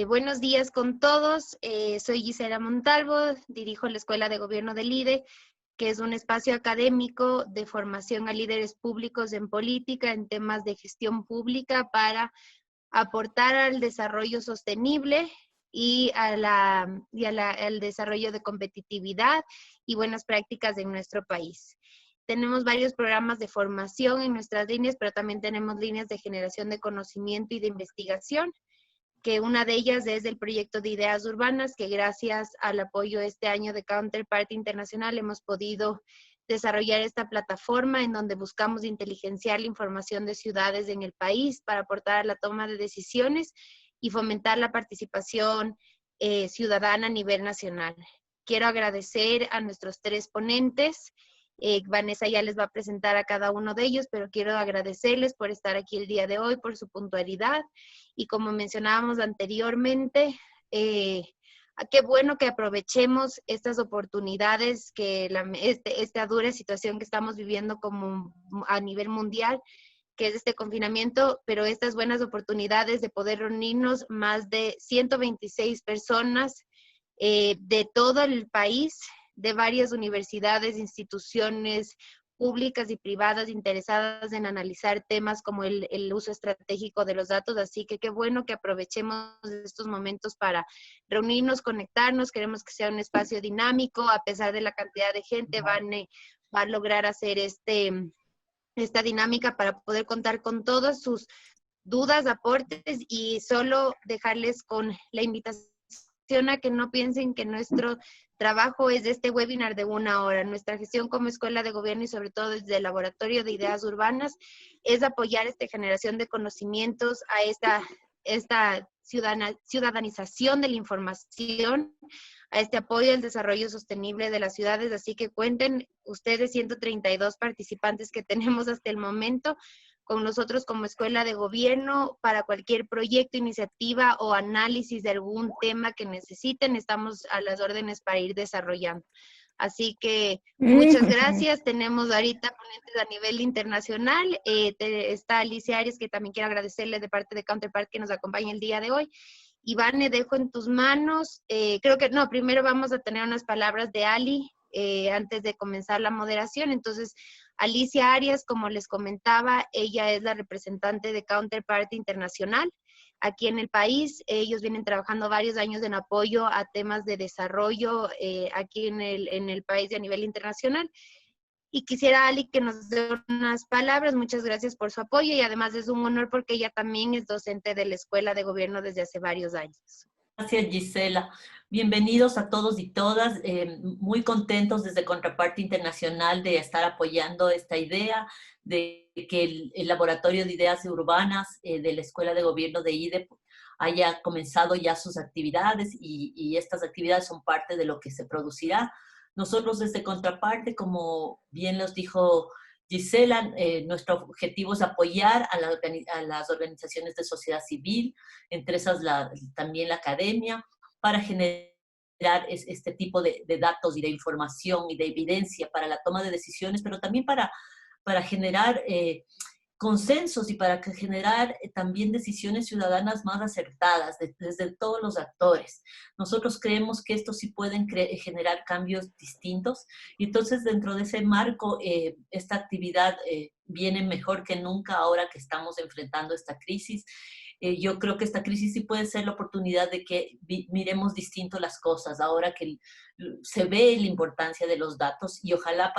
Buenos días con todos. Soy Gisela Montalvo, dirijo la Escuela de Gobierno del IDE, que es un espacio académico de formación a líderes públicos en política, en temas de gestión pública para aportar al desarrollo sostenible y al desarrollo de competitividad y buenas prácticas en nuestro país. Tenemos varios programas de formación en nuestras líneas, pero también tenemos líneas de generación de conocimiento y de investigación, que una de ellas es el proyecto de ideas urbanas, que gracias al apoyo este año de Counterpart Internacional hemos podido desarrollar esta plataforma en donde buscamos inteligenciar la información de ciudades en el país para aportar a la toma de decisiones y fomentar la participación ciudadana a nivel nacional. Quiero agradecer a nuestros 3 ponentes. Vanessa ya les va a presentar a cada uno de ellos, pero quiero agradecerles por estar aquí el día de hoy, por su puntualidad. Y como mencionábamos anteriormente, qué bueno que aprovechemos estas oportunidades, que esta dura situación que estamos viviendo como a nivel mundial, que es este confinamiento, pero estas buenas oportunidades de poder reunirnos más de 126 personas de todo el país, de varias universidades, instituciones públicas y privadas interesadas en analizar temas como el uso estratégico de los datos. Así que qué bueno que aprovechemos estos momentos para reunirnos, conectarnos. Queremos que sea un espacio dinámico, a pesar de la cantidad de gente, va a lograr hacer esta dinámica para poder contar con todas sus dudas, aportes, y solo dejarles con la invitación a que no piensen que nuestro trabajo es este webinar de 1 hora. Nuestra gestión como Escuela de Gobierno y sobre todo desde el Laboratorio de Ideas Urbanas es apoyar esta generación de conocimientos, a esta ciudadanización de la información, a este apoyo al desarrollo sostenible de las ciudades. Así que cuenten ustedes, 132 participantes que tenemos hasta el momento, con nosotros como Escuela de Gobierno para cualquier proyecto, iniciativa o análisis de algún tema que necesiten. Estamos a las órdenes para ir desarrollando. Así que muchas gracias. Tenemos ahorita ponentes a nivel internacional. Está Alicia Arias, que también quiero agradecerle de parte de Counterpart que nos acompaña el día de hoy. Ivane, dejo en tus manos. Primero vamos a tener unas palabras de Ali antes de comenzar la moderación. Entonces, Alicia Arias, como les comentaba, ella es la representante de Counterpart Internacional aquí en el país. Ellos vienen trabajando varios años en apoyo a temas de desarrollo aquí en el país y a nivel internacional. Y quisiera, Ali, que nos dé unas palabras. Muchas gracias por su apoyo y además es un honor porque ella también es docente de la Escuela de Gobierno desde hace varios años. Gracias, Gisela. Bienvenidos a todos y todas. Muy contentos desde Contraparte Internacional de estar apoyando esta idea de que el Laboratorio de Ideas Urbanas de la Escuela de Gobierno de IDE haya comenzado ya sus actividades y estas actividades son parte de lo que se producirá. Nosotros desde Contraparte, como bien nos dijo Gisela, nuestro objetivo es apoyar a las organizaciones de sociedad civil, entre esas también la academia, para generar este tipo de datos y de información y de evidencia para la toma de decisiones, pero también para generar consensos y para generar también decisiones ciudadanas más acertadas desde todos los actores. Nosotros creemos que estos sí pueden generar cambios distintos y entonces dentro de ese marco esta actividad viene mejor que nunca ahora que estamos enfrentando esta crisis. Yo creo que esta crisis sí puede ser la oportunidad de que miremos distinto las cosas, ahora que se ve la importancia de los datos y ojalá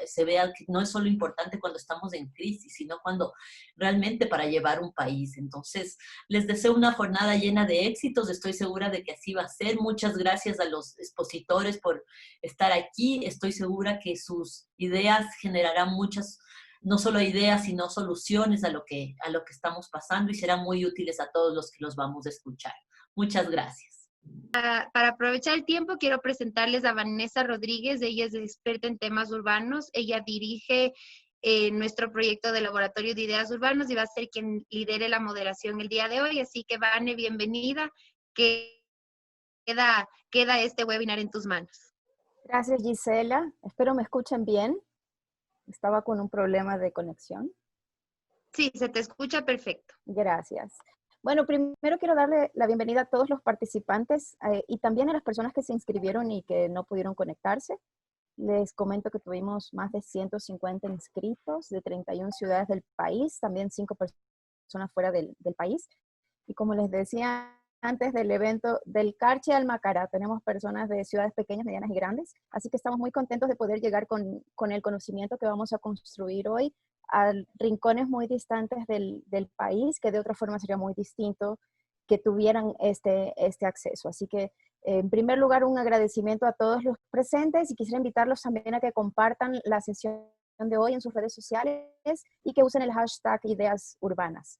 se vea que no es solo importante cuando estamos en crisis, sino cuando realmente para llevar un país. Entonces, les deseo una jornada llena de éxitos, estoy segura de que así va a ser. Muchas gracias a los expositores por estar aquí, estoy segura que sus ideas generarán muchas, no solo ideas, sino soluciones a lo que estamos pasando y serán muy útiles a todos los que los vamos a escuchar. Muchas gracias. Para aprovechar el tiempo, quiero presentarles a Vanessa Rodríguez. Ella es experta en temas urbanos. Ella dirige nuestro proyecto de Laboratorio de Ideas Urbanas y va a ser quien lidere la moderación el día de hoy. Así que, Vane, bienvenida. Queda este webinar en tus manos. Gracias, Gisela. Espero me escuchen bien. Estaba con un problema de conexión. Sí, se te escucha perfecto. Gracias. Bueno, primero quiero darle la bienvenida a todos los participantes y también a las personas que se inscribieron y que no pudieron conectarse. Les comento que tuvimos más de 150 inscritos de 31 ciudades del país, también 5 personas fuera del país. Y como les decía antes del evento, del Carchi al Macará, tenemos personas de ciudades pequeñas, medianas y grandes, así que estamos muy contentos de poder llegar con el conocimiento que vamos a construir hoy a rincones muy distantes del país, que de otra forma sería muy distinto que tuvieran este acceso. Así que, en primer lugar, un agradecimiento a todos los presentes y quisiera invitarlos también a que compartan la sesión de hoy en sus redes sociales y que usen el hashtag Ideas Urbanas.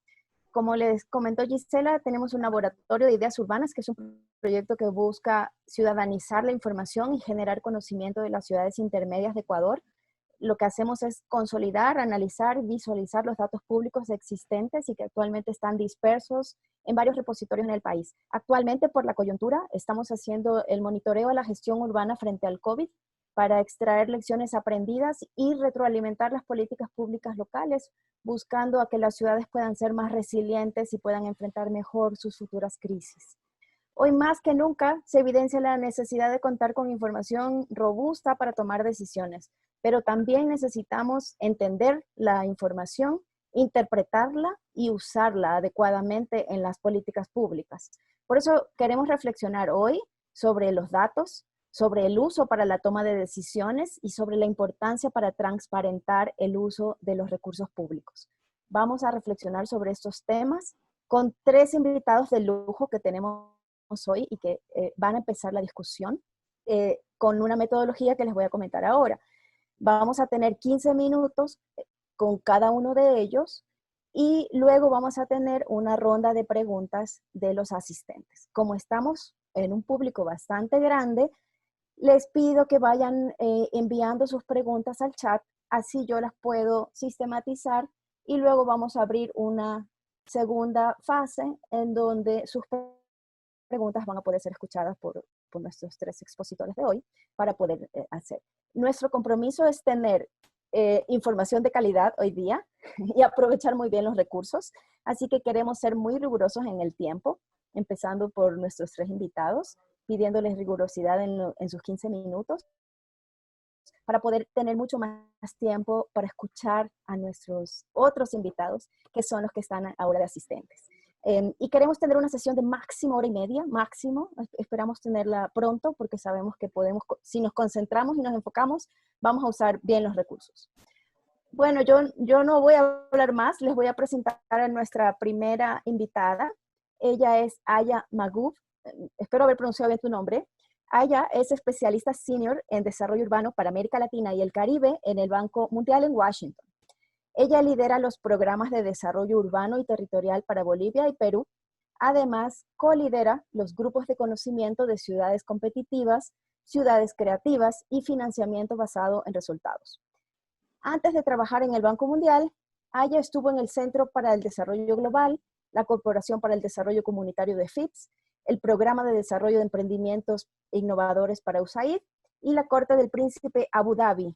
Como les comentó Gisela, tenemos un laboratorio de ideas urbanas, que es un proyecto que busca ciudadanizar la información y generar conocimiento de las ciudades intermedias de Ecuador. Lo que hacemos es consolidar, analizar, visualizar los datos públicos existentes y que actualmente están dispersos en varios repositorios en el país. Actualmente, por la coyuntura, estamos haciendo el monitoreo a la gestión urbana frente al COVID para extraer lecciones aprendidas y retroalimentar las políticas públicas locales, buscando a que las ciudades puedan ser más resilientes y puedan enfrentar mejor sus futuras crisis. Hoy más que nunca se evidencia la necesidad de contar con información robusta para tomar decisiones, pero también necesitamos entender la información, interpretarla y usarla adecuadamente en las políticas públicas. Por eso queremos reflexionar hoy sobre los datos, sobre el uso para la toma de decisiones y sobre la importancia para transparentar el uso de los recursos públicos. Vamos a reflexionar sobre estos temas con 3 invitados de lujo que tenemos hoy y que van a empezar la discusión con una metodología que les voy a comentar ahora. Vamos a tener 15 minutos con cada uno de ellos y luego vamos a tener una ronda de preguntas de los asistentes. Como estamos en un público bastante grande, les pido que vayan enviando sus preguntas al chat, así yo las puedo sistematizar y luego vamos a abrir una segunda fase en donde sus preguntas van a poder ser escuchadas por nuestros 3 expositores de hoy para poder hacer. Nuestro compromiso es tener información de calidad hoy día y aprovechar muy bien los recursos, así que queremos ser muy rigurosos en el tiempo, empezando por nuestros 3 invitados, pidiéndoles rigurosidad en sus 15 minutos para poder tener mucho más tiempo para escuchar a nuestros otros invitados, que son los que están ahora de asistentes. Y queremos tener una sesión de máximo 1 hora y media, máximo. Esperamos tenerla pronto porque sabemos que podemos, si nos concentramos y nos enfocamos, vamos a usar bien los recursos. Bueno, yo no voy a hablar más, les voy a presentar a nuestra primera invitada. Ella es Aya Maguf, espero haber pronunciado bien tu nombre. Aya es especialista senior en desarrollo urbano para América Latina y el Caribe en el Banco Mundial en Washington. Ella lidera los programas de desarrollo urbano y territorial para Bolivia y Perú. Además, colidera los grupos de conocimiento de ciudades competitivas, ciudades creativas y financiamiento basado en resultados. Antes de trabajar en el Banco Mundial, Aya estuvo en el Centro para el Desarrollo Global, la Corporación para el Desarrollo Comunitario de FIPS, el Programa de Desarrollo de Emprendimientos Innovadores para USAID y la Corte del Príncipe Abu Dhabi.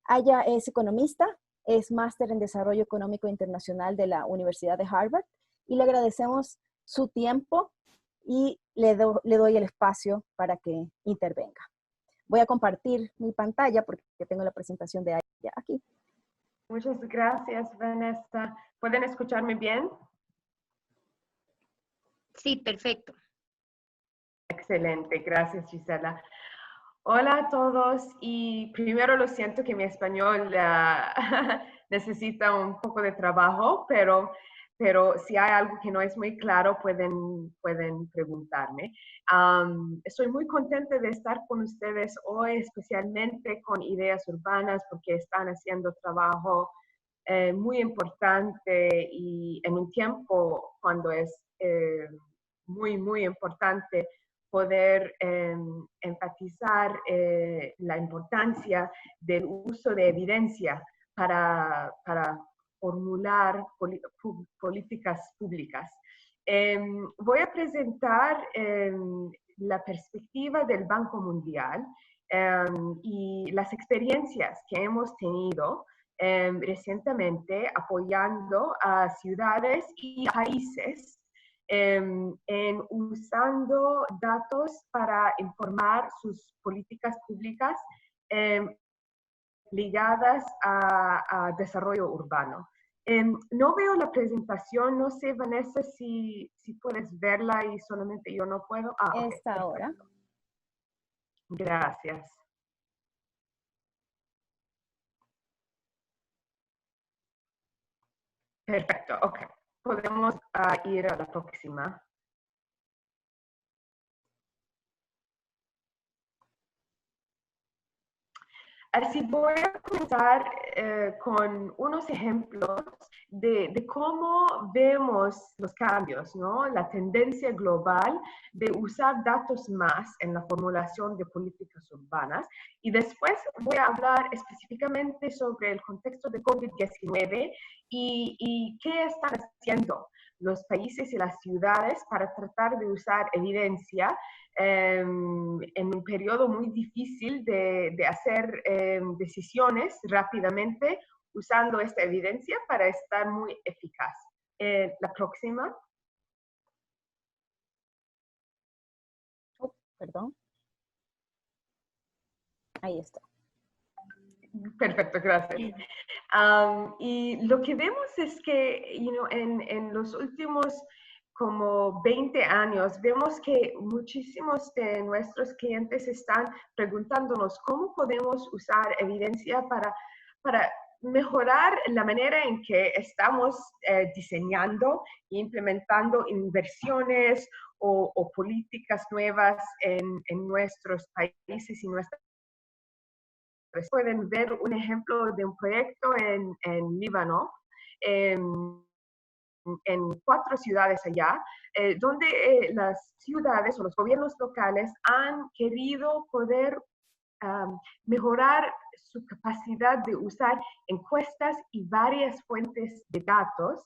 Aya es economista, es máster en Desarrollo Económico Internacional de la Universidad de Harvard y le agradecemos su tiempo y le doy el espacio para que intervenga. Voy a compartir mi pantalla porque tengo la presentación de Aya aquí. Muchas gracias, Vanessa. ¿Pueden escucharme bien? Sí, perfecto. Excelente, gracias, Gisela. Hola a todos y primero lo siento que mi español necesita un poco de trabajo, pero si hay algo que no es muy claro pueden preguntarme. Estoy muy contenta de estar con ustedes hoy, especialmente con Ideas Urbanas, porque están haciendo trabajo muy importante y en un tiempo cuando es muy importante poder enfatizar la importancia del uso de evidencia para formular políticas públicas. Voy a presentar la perspectiva del Banco Mundial y las experiencias que hemos tenido recientemente apoyando a ciudades y países en usando datos para informar sus políticas públicas ligadas a desarrollo urbano. No veo la presentación, no sé, Vanessa, si puedes verla y solamente yo no puedo. Okay, Esta ahora. Gracias. Perfecto, ok. Podemos ir a la próxima. Así voy a comenzar con unos ejemplos de cómo vemos los cambios, ¿no? La tendencia global de usar datos más en la formulación de políticas urbanas. Y después voy a hablar específicamente sobre el contexto de COVID-19 y qué están haciendo los países y las ciudades para tratar de usar evidencia en un periodo muy difícil de hacer decisiones rápidamente usando esta evidencia para estar muy eficaz. La próxima. Oh, perdón. Ahí está. Perfecto, gracias. Y lo que vemos es que en los últimos como 20 años, vemos que muchísimos de nuestros clientes están preguntándonos cómo podemos usar evidencia para mejorar la manera en que estamos diseñando e implementando inversiones o políticas nuevas en nuestros países y nuestras. Pueden ver un ejemplo de un proyecto en Líbano, en 4 ciudades allá, donde las ciudades o los gobiernos locales han querido poder mejorar su capacidad de usar encuestas y varias fuentes de datos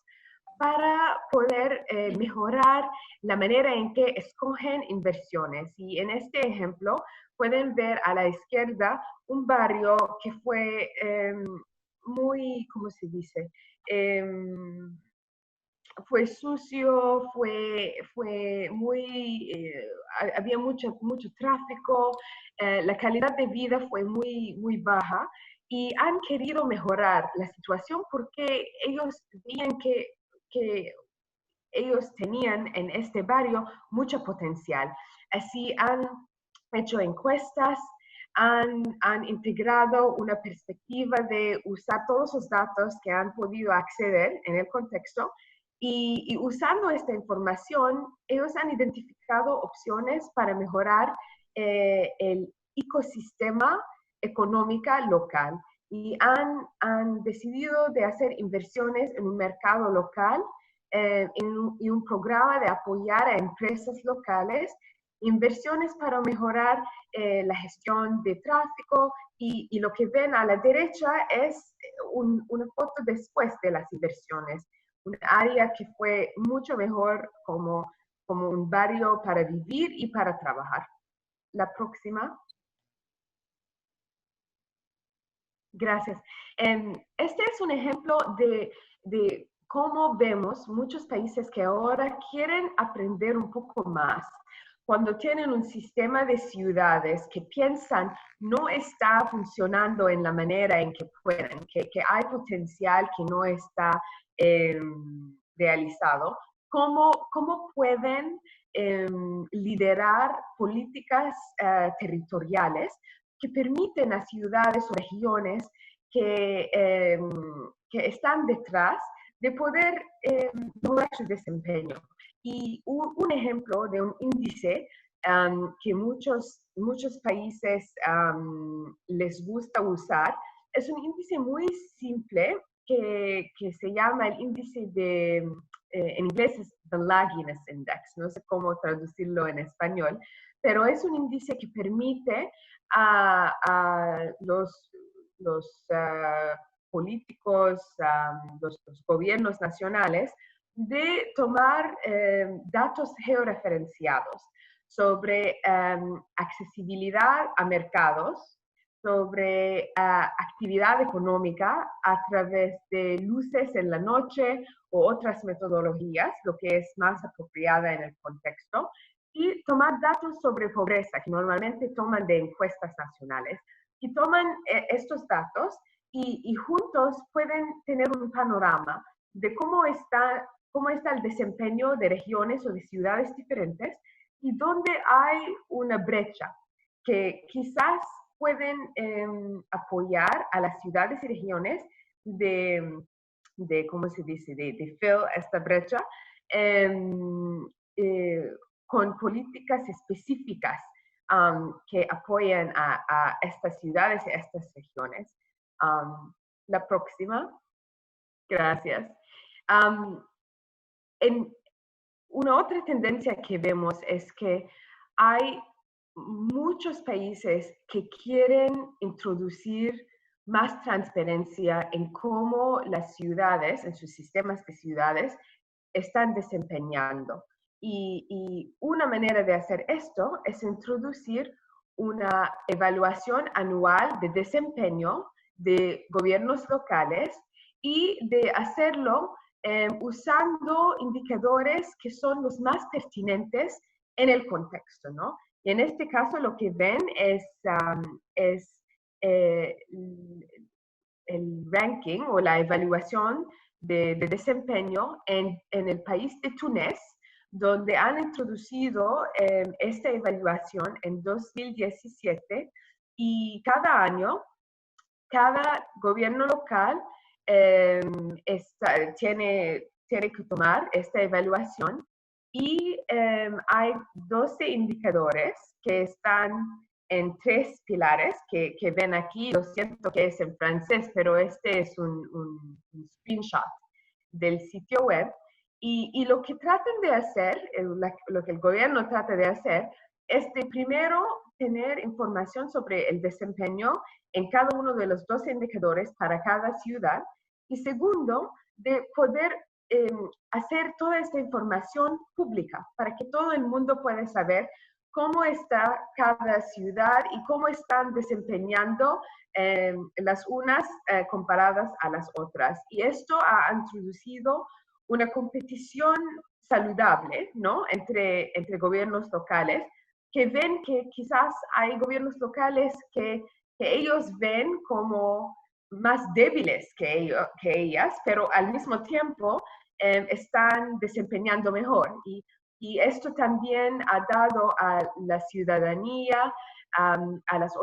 para poder mejorar la manera en que escogen inversiones. Y en este ejemplo pueden ver a la izquierda un barrio que fue muy, ¿cómo se dice? Fue sucio, fue muy, había mucho tráfico, la calidad de vida fue muy baja y han querido mejorar la situación porque ellos veían que ellos tenían en este barrio mucho potencial. Así han hecho encuestas, han integrado una perspectiva de usar todos los datos que han podido acceder en el contexto y usando esta información, ellos han identificado opciones para mejorar el ecosistema económico local y han decidido de hacer inversiones en un mercado local y un programa de apoyar a empresas locales, inversiones para mejorar la gestión de tráfico y lo que ven a la derecha es una foto después de las inversiones, un área que fue mucho mejor como un barrio para vivir y para trabajar. La próxima. Gracias. Este es un ejemplo de cómo vemos muchos países que ahora quieren aprender un poco más. Cuando tienen un sistema de ciudades que piensan no está funcionando en la manera en que pueden, que hay potencial que no está realizado, ¿cómo pueden liderar políticas territoriales que permiten a ciudades o regiones que están detrás de poder lograr su desempeño? Y un ejemplo de un índice que muchos países les gusta usar es un índice muy simple que se llama el índice de, en inglés es the Lagginess Index, no sé cómo traducirlo en español, pero es un índice que permite a los políticos, los gobiernos nacionales, de tomar datos georreferenciados sobre accesibilidad a mercados, sobre actividad económica a través de luces en la noche o otras metodologías, lo que es más apropiada en el contexto, y tomar datos sobre pobreza, que normalmente toman de encuestas nacionales, y toman estos datos y juntos pueden tener un panorama de cómo está el desempeño de regiones o de ciudades diferentes y dónde hay una brecha que quizás pueden apoyar a las ciudades y regiones ¿cómo se dice?, de fill esta brecha con políticas específicas que apoyan a estas ciudades y a estas regiones. La próxima. Gracias. Una otra tendencia que vemos es que hay muchos países que quieren introducir más transparencia en cómo las ciudades, en sus sistemas de ciudades, están desempeñando. Y una manera de hacer esto es introducir una evaluación anual de desempeño de gobiernos locales y de hacerlo usando indicadores que son los más pertinentes en el contexto, ¿no? Y en este caso lo que ven es el ranking o la evaluación de desempeño en el país de Túnez, donde han introducido esta evaluación en 2017 y cada año, cada gobierno local tiene que tomar esta evaluación y hay 12 indicadores que están en 3 pilares que ven aquí. Lo siento que es en francés, pero este es un screenshot del sitio web. Y lo que tratan de hacer, lo que el gobierno trata de hacer, es de primero tener información sobre el desempeño en cada uno de los 12 indicadores para cada ciudad. Y segundo, de poder hacer toda esta información pública para que todo el mundo pueda saber cómo está cada ciudad y cómo están desempeñando las unas comparadas a las otras. Y esto ha introducido una competición saludable, ¿no?, entre gobiernos locales, que ven que quizás hay gobiernos locales que ellos ven como más débiles que ellas, pero al mismo tiempo están desempeñando mejor. Y esto también ha dado a la ciudadanía, a las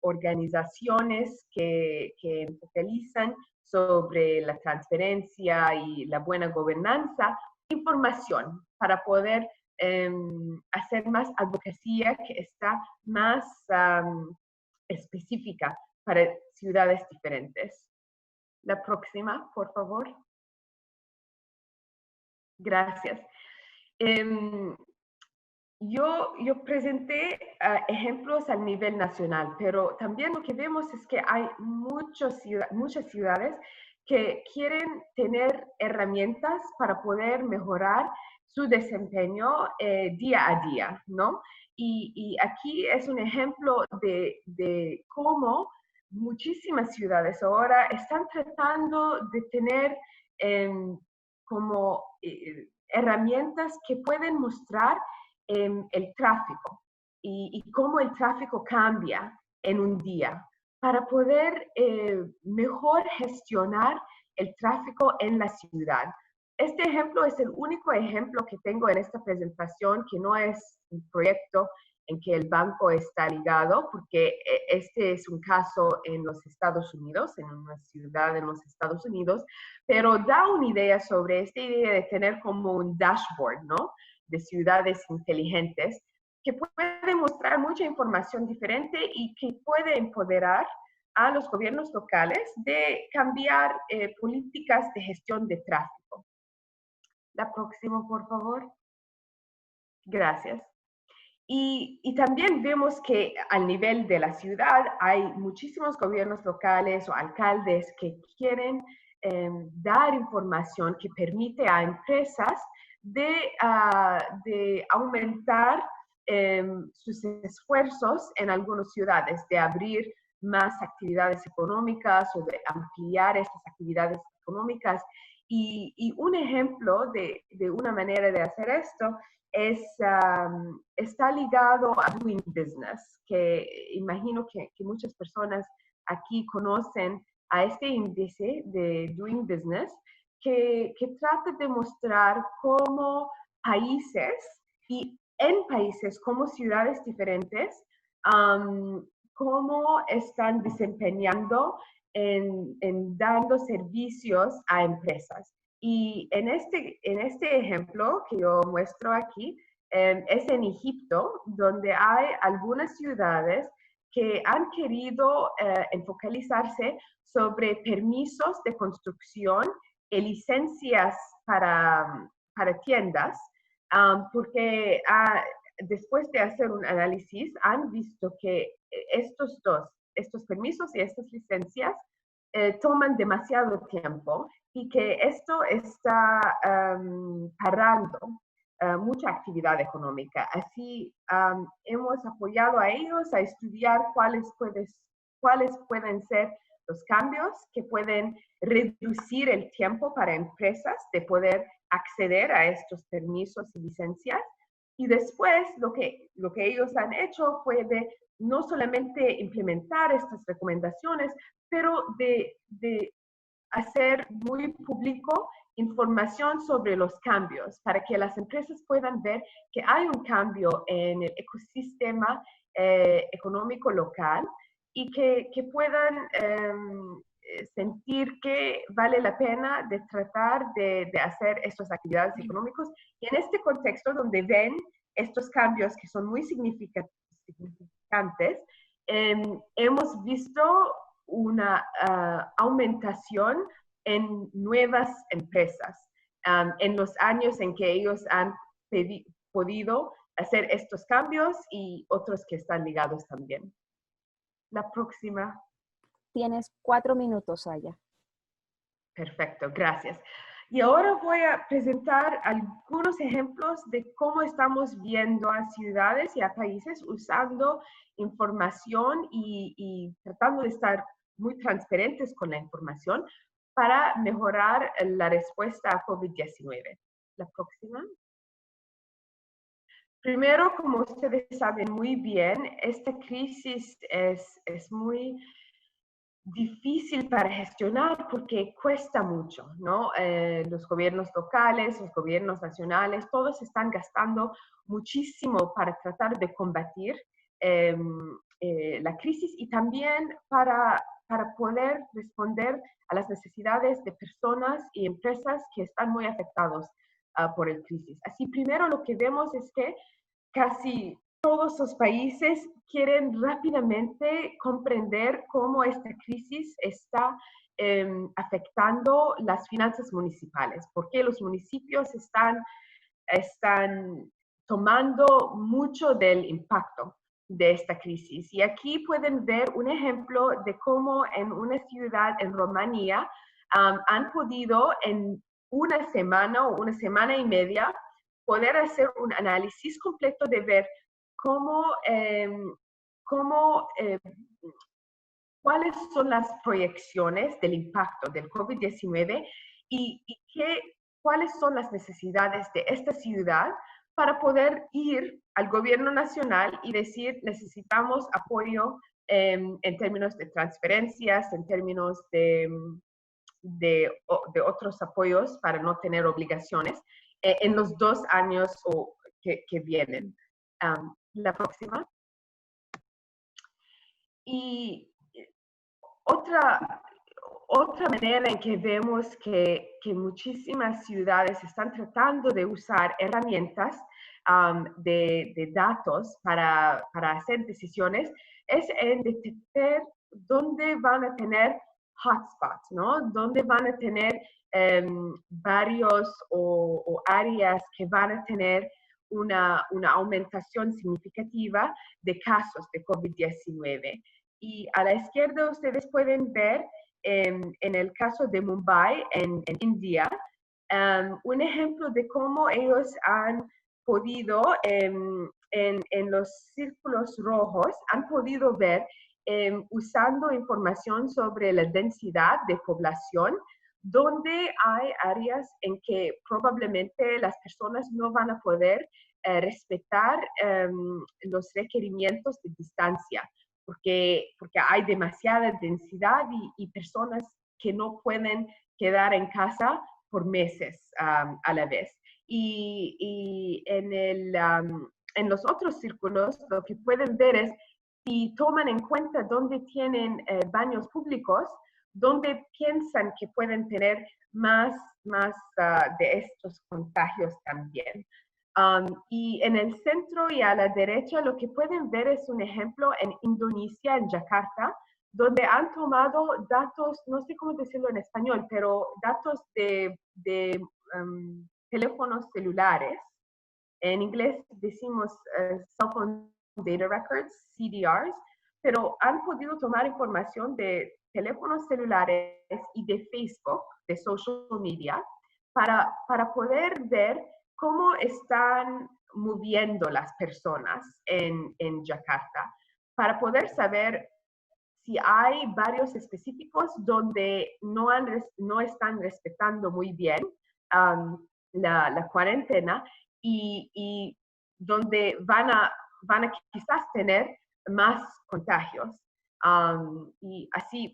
organizaciones que focalizan sobre la transparencia y la buena gobernanza, información para poder hacer más advocacia que está más específica para ciudades diferentes. La próxima, por favor. Gracias. Yo presenté ejemplos al nivel nacional, pero también lo que vemos es que hay muchas ciudades que quieren tener herramientas para poder mejorar su desempeño día a día, ¿no? Y aquí es un ejemplo de cómo muchísimas ciudades ahora están tratando de tener como herramientas que pueden mostrar el tráfico y cómo el tráfico cambia en un día para poder mejor gestionar el tráfico en la ciudad. Este ejemplo es el único ejemplo que tengo en esta presentación, que no es un proyecto en que el banco está ligado, porque este es un caso en los Estados Unidos, en una ciudad en los Estados Unidos, pero da una idea sobre esta idea de tener como un dashboard, ¿no?, de ciudades inteligentes, que puede mostrar mucha información diferente y que puede empoderar a los gobiernos locales de cambiar políticas de gestión de tráfico. La próxima, por favor. Gracias. Y también vemos que al nivel de la ciudad hay muchísimos gobiernos locales o alcaldes que quieren dar información que permite a empresas de aumentar sus esfuerzos en algunas ciudades, de abrir más actividades económicas o de ampliar estas actividades económicas. Y un ejemplo de una manera de hacer esto está ligado a Doing Business, que imagino que muchas personas aquí conocen a este índice de Doing Business, que trata de mostrar cómo países y en países como ciudades diferentes, cómo están desempeñando en dando servicios a empresas. Y en este ejemplo que yo muestro aquí, es en Egipto, donde hay algunas ciudades que han querido enfocalizarse sobre permisos de construcción y licencias para tiendas, porque después de hacer un análisis han visto que estos permisos y estas licencias toman demasiado tiempo y que esto está parando mucha actividad económica. Así hemos apoyado a ellos a estudiar cuáles pueden ser los cambios que pueden reducir el tiempo para empresas de poder acceder a estos permisos y licencias. Y después lo que ellos han hecho fue de no solamente implementar estas recomendaciones, pero de hacer muy público información sobre los cambios para que las empresas puedan ver que hay un cambio en el ecosistema económico local y que puedan sentir que vale la pena de tratar de hacer estas actividades económicas. Y en este contexto donde ven estos cambios que son muy significantes, hemos visto una aumentación en nuevas empresas en los años en que ellos han podido hacer estos cambios y otros que están ligados también. La próxima. Tienes 4 minutos, Aya. Perfecto, gracias. Y ahora voy a presentar algunos ejemplos de cómo estamos viendo a ciudades y a países usando información y tratando de estar muy transparentes con la información para mejorar la respuesta a COVID-19. La próxima. Primero, como ustedes saben muy bien, esta crisis es muy difícil para gestionar porque cuesta mucho, ¿no? Los gobiernos locales, los gobiernos nacionales, todos están gastando muchísimo para tratar de combatir la crisis y también para poder responder a las necesidades de personas y empresas que están muy afectados por el crisis. Así, primero lo que vemos es que casi todos los países quieren rápidamente comprender cómo esta crisis está afectando las finanzas municipales, porque los municipios están tomando mucho del impacto de esta crisis. Y aquí pueden ver un ejemplo de cómo en una ciudad en Rumanía han podido en una semana o una semana y media poder hacer un análisis completo de ver cuáles son las proyecciones del impacto del COVID-19 y cuáles son las necesidades de esta ciudad para poder ir al gobierno nacional y decir necesitamos apoyo en términos de transferencias, en términos de otros apoyos para no tener obligaciones en los 2 años que vienen. La próxima. Y otra manera en que vemos que muchísimas ciudades están tratando de usar herramientas de datos para hacer decisiones es en detectar dónde van a tener hotspots, ¿no? Dónde van a tener barrios o áreas que van a tener una aumentación significativa de casos de COVID-19. Y a la izquierda ustedes pueden ver en el caso de Mumbai, en India, un ejemplo de cómo ellos han podido, en los círculos rojos, han podido ver usando información sobre la densidad de población, donde hay áreas en que probablemente las personas no van a poder respetar los requerimientos de distancia, porque hay demasiada densidad y personas que no pueden quedar en casa por meses a la vez. Y en los otros círculos lo que pueden ver es si toman en cuenta dónde tienen baños públicos, donde piensan que pueden tener más de estos contagios también. Y en el centro y a la derecha lo que pueden ver es un ejemplo en Indonesia, en Yakarta, donde han tomado datos, no sé cómo decirlo en español, pero datos de teléfonos celulares. En inglés decimos Cell Phone Data Records, CDRs, pero han podido tomar información de teléfonos celulares y de Facebook, de social media, para poder ver cómo están moviendo las personas en Yakarta, para poder saber si hay barrios específicos donde no están respetando muy bien la cuarentena y donde van a quizás tener más contagios. Y así,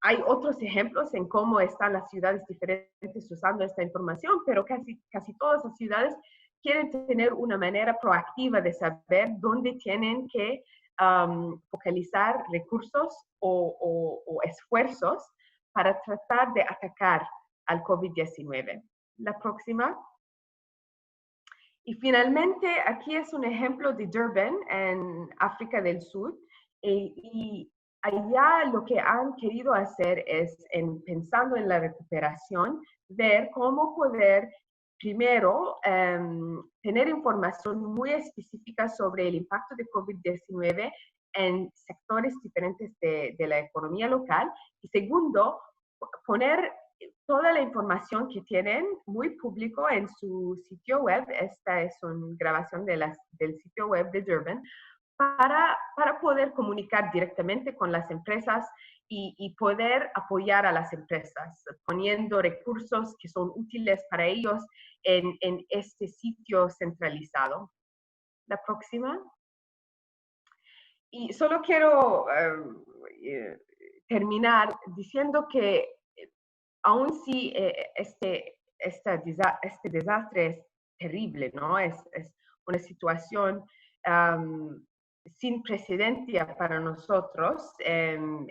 hay otros ejemplos en cómo están las ciudades diferentes usando esta información, pero casi todas las ciudades quieren tener una manera proactiva de saber dónde tienen que focalizar recursos o esfuerzos para tratar de atacar al COVID-19. La próxima. Y finalmente, aquí es un ejemplo de Durban, en África del Sur. Y allá lo que han querido hacer es, pensando en la recuperación, ver cómo poder primero tener información muy específica sobre el impacto de COVID-19 en sectores diferentes de la economía local. Y segundo, poner toda la información que tienen muy público en su sitio web. Esta es una grabación del sitio web de Durban, para poder comunicar directamente con las empresas y poder apoyar a las empresas, poniendo recursos que son útiles para ellos en este sitio centralizado. La próxima. Y solo quiero terminar diciendo que aun si este desastre es terrible, ¿no? Es una situación sin precedente para nosotros en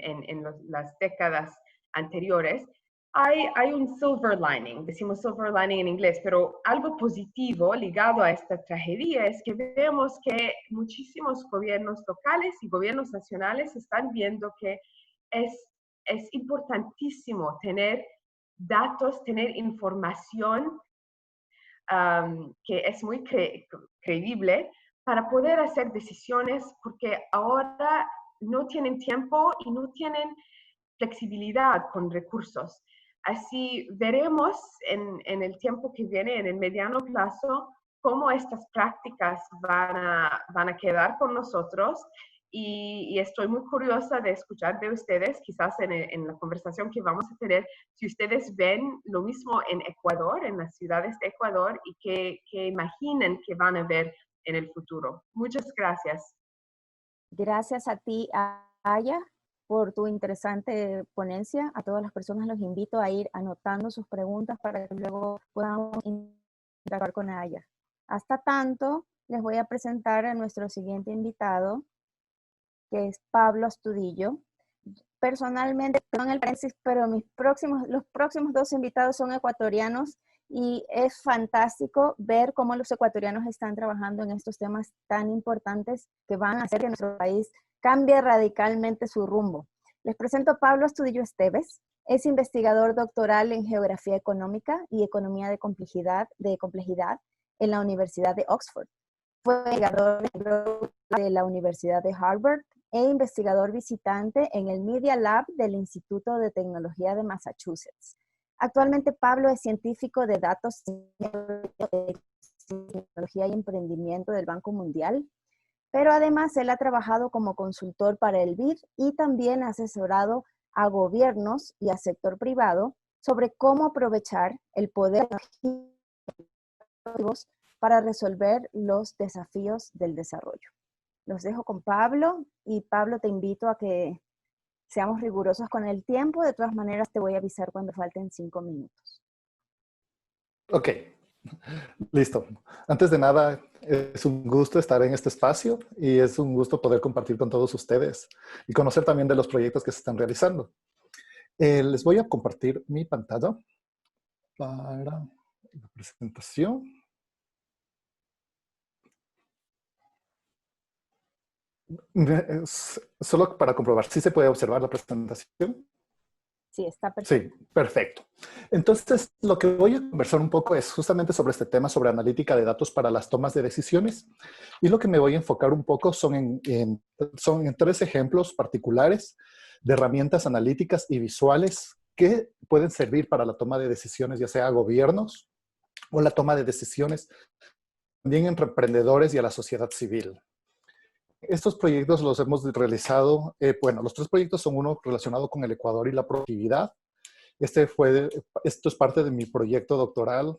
las décadas anteriores. Hay un silver lining, decimos silver lining en inglés, pero algo positivo ligado a esta tragedia es que vemos que muchísimos gobiernos locales y gobiernos nacionales están viendo que es importantísimo tener datos, tener información que es muy creíble para poder hacer decisiones, porque ahora no tienen tiempo y no tienen flexibilidad con recursos. Así veremos en el tiempo que viene, en el mediano plazo, cómo estas prácticas van a quedar con nosotros. Y estoy muy curiosa de escuchar de ustedes, quizás en la conversación que vamos a tener, si ustedes ven lo mismo en Ecuador, en las ciudades de Ecuador, y que imaginen que van a ver en el futuro. Muchas gracias. Gracias a ti, Aya, por tu interesante ponencia. A todas las personas los invito a ir anotando sus preguntas para que luego podamos interactuar con Aya. Hasta tanto, les voy a presentar a nuestro siguiente invitado, que es Pablo Astudillo. Personalmente, perdón el paréntesis, pero los próximos dos invitados son ecuatorianos y es fantástico ver cómo los ecuatorianos están trabajando en estos temas tan importantes que van a hacer que nuestro país cambie radicalmente su rumbo. Les presento a Pablo Astudillo Esteves. Es investigador doctoral en Geografía Económica y Economía de Complejidad en la Universidad de Oxford. Fue investigador de la Universidad de Harvard e investigador visitante en el Media Lab del Instituto de Tecnología de Massachusetts. Actualmente Pablo es científico de datos de tecnología y emprendimiento del Banco Mundial. Pero además él ha trabajado como consultor para el BID y también ha asesorado a gobiernos y a sector privado sobre cómo aprovechar el poder para resolver los desafíos del desarrollo. Los dejo con Pablo y Pablo, te invito a que seamos rigurosos con el tiempo. De todas maneras, te voy a avisar cuando falten 5 minutos. Ok, listo. Antes de nada, es un gusto estar en este espacio y es un gusto poder compartir con todos ustedes y conocer también de los proyectos que se están realizando. Les voy a compartir mi pantalla para la presentación. Solo para comprobar, ¿sí se puede observar la presentación? Sí, está perfecto. Sí, perfecto. Entonces, lo que voy a conversar un poco es justamente sobre este tema, sobre analítica de datos para las tomas de decisiones. Y lo que me voy a enfocar un poco son en 3 ejemplos particulares de herramientas analíticas y visuales que pueden servir para la toma de decisiones, ya sea a gobiernos o la toma de decisiones también en emprendedores y a la sociedad civil. Estos proyectos los hemos realizado, bueno, los 3 proyectos son uno relacionado con el Ecuador y la productividad. Esto es parte de mi proyecto doctoral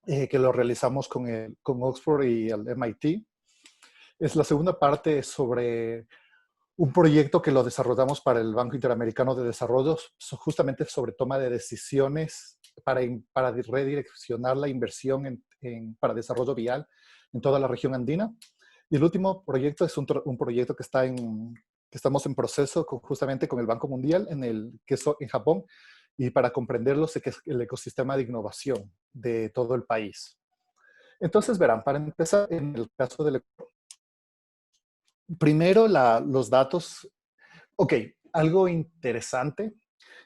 que lo realizamos con Oxford y el MIT. La segunda parte es sobre un proyecto que lo desarrollamos para el Banco Interamericano de Desarrollo, justamente sobre toma de decisiones para redireccionar la inversión para desarrollo vial en toda la región andina. Y el último proyecto es un proyecto que estamos en proceso justamente con el Banco Mundial, que es en Japón, y para comprenderlo, sé que es el ecosistema de innovación de todo el país. Entonces, verán, para empezar, en el caso del Ecuador, primero los datos. Ok, algo interesante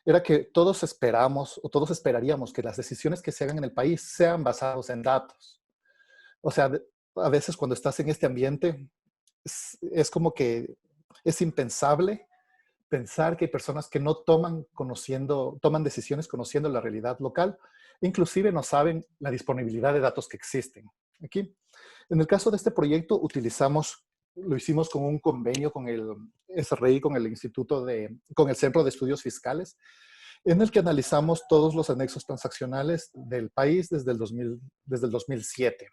era que todos esperamos o todos esperaríamos que las decisiones que se hagan en el país sean basadas en datos. O sea, a veces cuando estás en este ambiente, es como que es impensable pensar que hay personas que no toman decisiones conociendo la realidad local, inclusive no saben la disponibilidad de datos que existen. Aquí, en el caso de este proyecto, lo hicimos con un convenio con el SRI, con el Centro de Estudios Fiscales, en el que analizamos todos los anexos transaccionales del país desde el 2007.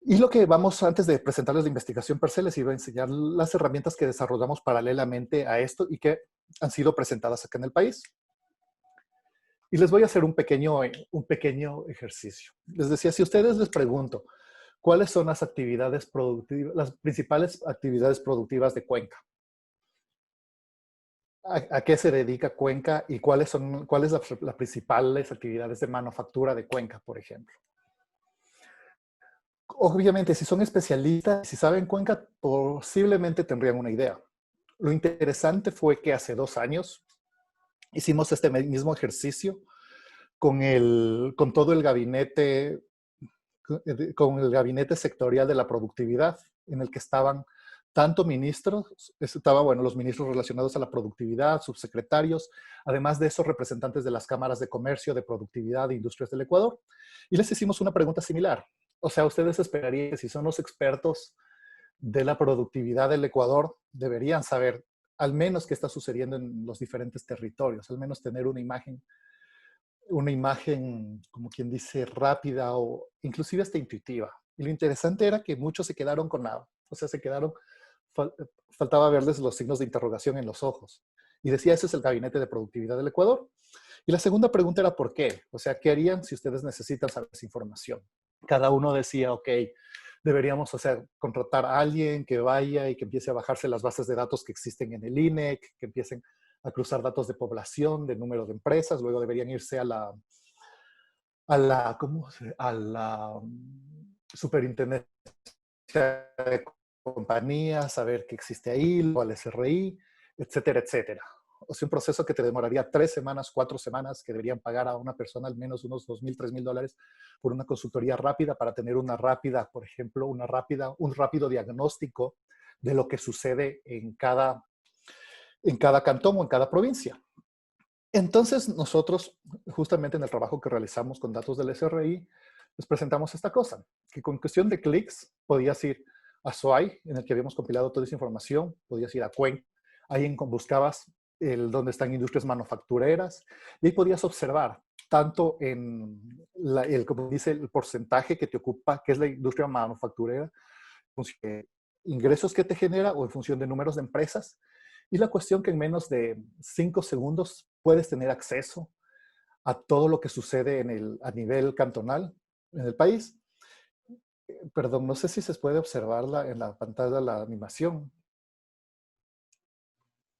Y lo que antes de presentarles la investigación per se, les iba a enseñar las herramientas que desarrollamos paralelamente a esto y que han sido presentadas acá en el país. Y les voy a hacer un pequeño ejercicio. Les decía, si ustedes les pregunto, ¿cuáles son las principales actividades productivas de Cuenca? ¿A qué se dedica Cuenca y cuáles las principales actividades de manufactura de Cuenca, por ejemplo? Obviamente, si son especialistas, si saben Cuenca, posiblemente tendrían una idea. Lo interesante fue que hace 2 años hicimos este mismo ejercicio con todo el gabinete, con el gabinete sectorial de la productividad, en el que estaban tanto ministros, los ministros relacionados a la productividad, subsecretarios, además de esos representantes de las cámaras de comercio, de productividad e industrias del Ecuador. Y les hicimos una pregunta similar. O sea, ustedes esperarían que si son los expertos de la productividad del Ecuador, deberían saber al menos qué está sucediendo en los diferentes territorios, al menos tener una imagen, como quien dice, rápida o inclusive hasta intuitiva. Y lo interesante era que muchos se quedaron con nada. O sea, faltaba verles los signos de interrogación en los ojos. Y decía, ese es el gabinete de productividad del Ecuador. Y la segunda pregunta era, ¿por qué? O sea, ¿qué harían si ustedes necesitan saber esa información? Cada uno decía, ok, deberíamos, contratar a alguien que vaya y que empiece a bajarse las bases de datos que existen en el INEC, que empiecen a cruzar datos de población, de número de empresas, luego deberían irse a la superintendencia de compañías, saber qué existe ahí, o al SRI, etcétera, etcétera. O sea, un proceso que te demoraría 3 semanas, 4 semanas, que deberían pagar a una persona al menos unos $2,000, $3,000 por una consultoría rápida para tener por ejemplo, un rápido diagnóstico de lo que sucede en cada cantón o en cada provincia. Entonces, nosotros, justamente en el trabajo que realizamos con datos del SRI, les presentamos esta cosa, que con cuestión de clics podías ir Azuay, en el que habíamos compilado toda esa información. Podías ir a Cuenca, ahí buscabas donde están industrias manufactureras, y ahí podías observar tanto en como dice, el porcentaje que te ocupa, que es la industria manufacturera, ingresos que te genera o en función de números de empresas. Y la cuestión que en menos de 5 segundos puedes tener acceso a todo lo que sucede a nivel cantonal en el país. Perdón, no sé si se puede observar en la pantalla la animación.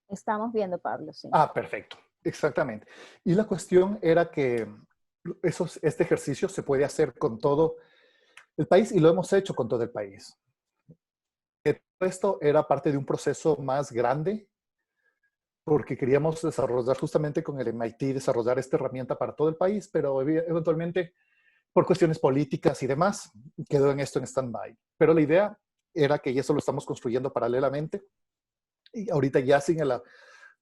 Estamos viendo, Pablo, sí. Ah, perfecto. Exactamente. Y la cuestión era que este ejercicio se puede hacer con todo el país y lo hemos hecho con todo el país. Esto era parte de un proceso más grande porque queríamos desarrollar justamente con el MIT, desarrollar esta herramienta para todo el país, pero eventualmente por cuestiones políticas y demás, quedó en esto en stand-by. Pero la idea era que eso lo estamos construyendo paralelamente y ahorita ya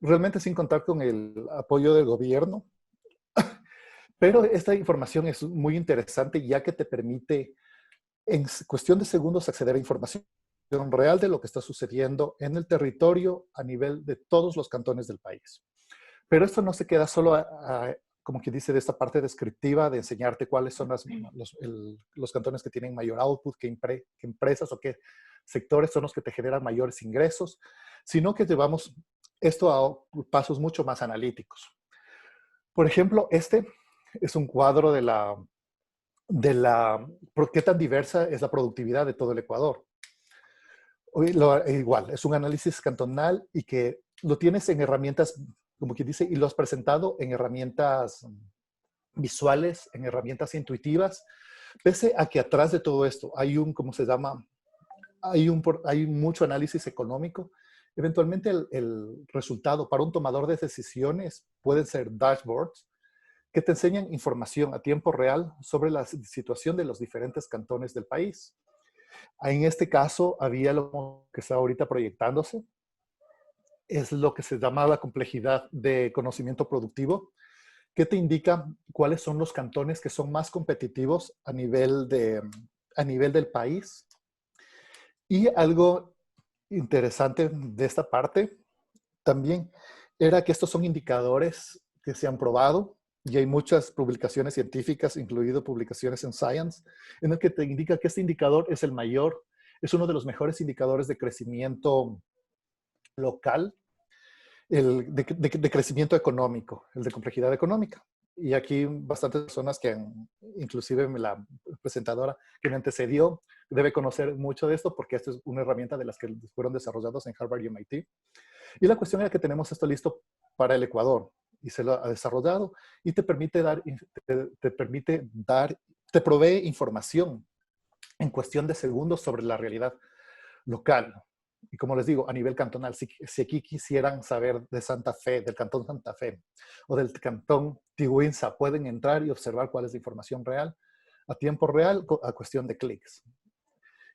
realmente sin contar con el apoyo del gobierno. Pero esta información es muy interesante ya que te permite en cuestión de segundos acceder a información real de lo que está sucediendo en el territorio a nivel de todos los cantones del país. Pero esto no se queda solo como quien dice, de esta parte descriptiva de enseñarte cuáles son los cantones que tienen mayor output, qué empresas o qué sectores son los que te generan mayores ingresos, sino que llevamos esto a pasos mucho más analíticos. Por ejemplo, este es un cuadro por qué tan diversa es la productividad de todo el Ecuador. Igual, es un análisis cantonal y que lo tienes en herramientas, como quien dice, y lo has presentado en herramientas visuales, en herramientas intuitivas, pese a que atrás de todo esto hay ¿cómo se llama? Hay mucho análisis económico. Eventualmente el resultado para un tomador de decisiones pueden ser dashboards que te enseñan información a tiempo real sobre la situación de los diferentes cantones del país. En este caso, había lo que está ahorita proyectándose, es lo que se llama la complejidad de conocimiento productivo, que te indica cuáles son los cantones que son más competitivos a nivel del país. Y algo interesante de esta parte también era que estos son indicadores que se han probado y hay muchas publicaciones científicas, incluido publicaciones en Science, en el que te indica que este indicador es es uno de los mejores indicadores de crecimiento local, de crecimiento económico, el de complejidad económica. Y aquí bastantes personas inclusive la presentadora que me antecedió, debe conocer mucho de esto porque esto es una herramienta de las que fueron desarrolladas en Harvard y MIT. Y la cuestión era que tenemos esto listo para el Ecuador y se lo ha desarrollado y te provee información en cuestión de segundos sobre la realidad local. Y como les digo, a nivel cantonal, si aquí quisieran saber de Santa Fe, del cantón Santa Fe o del cantón Tigüinza, pueden entrar y observar cuál es la información real a tiempo real a cuestión de clics.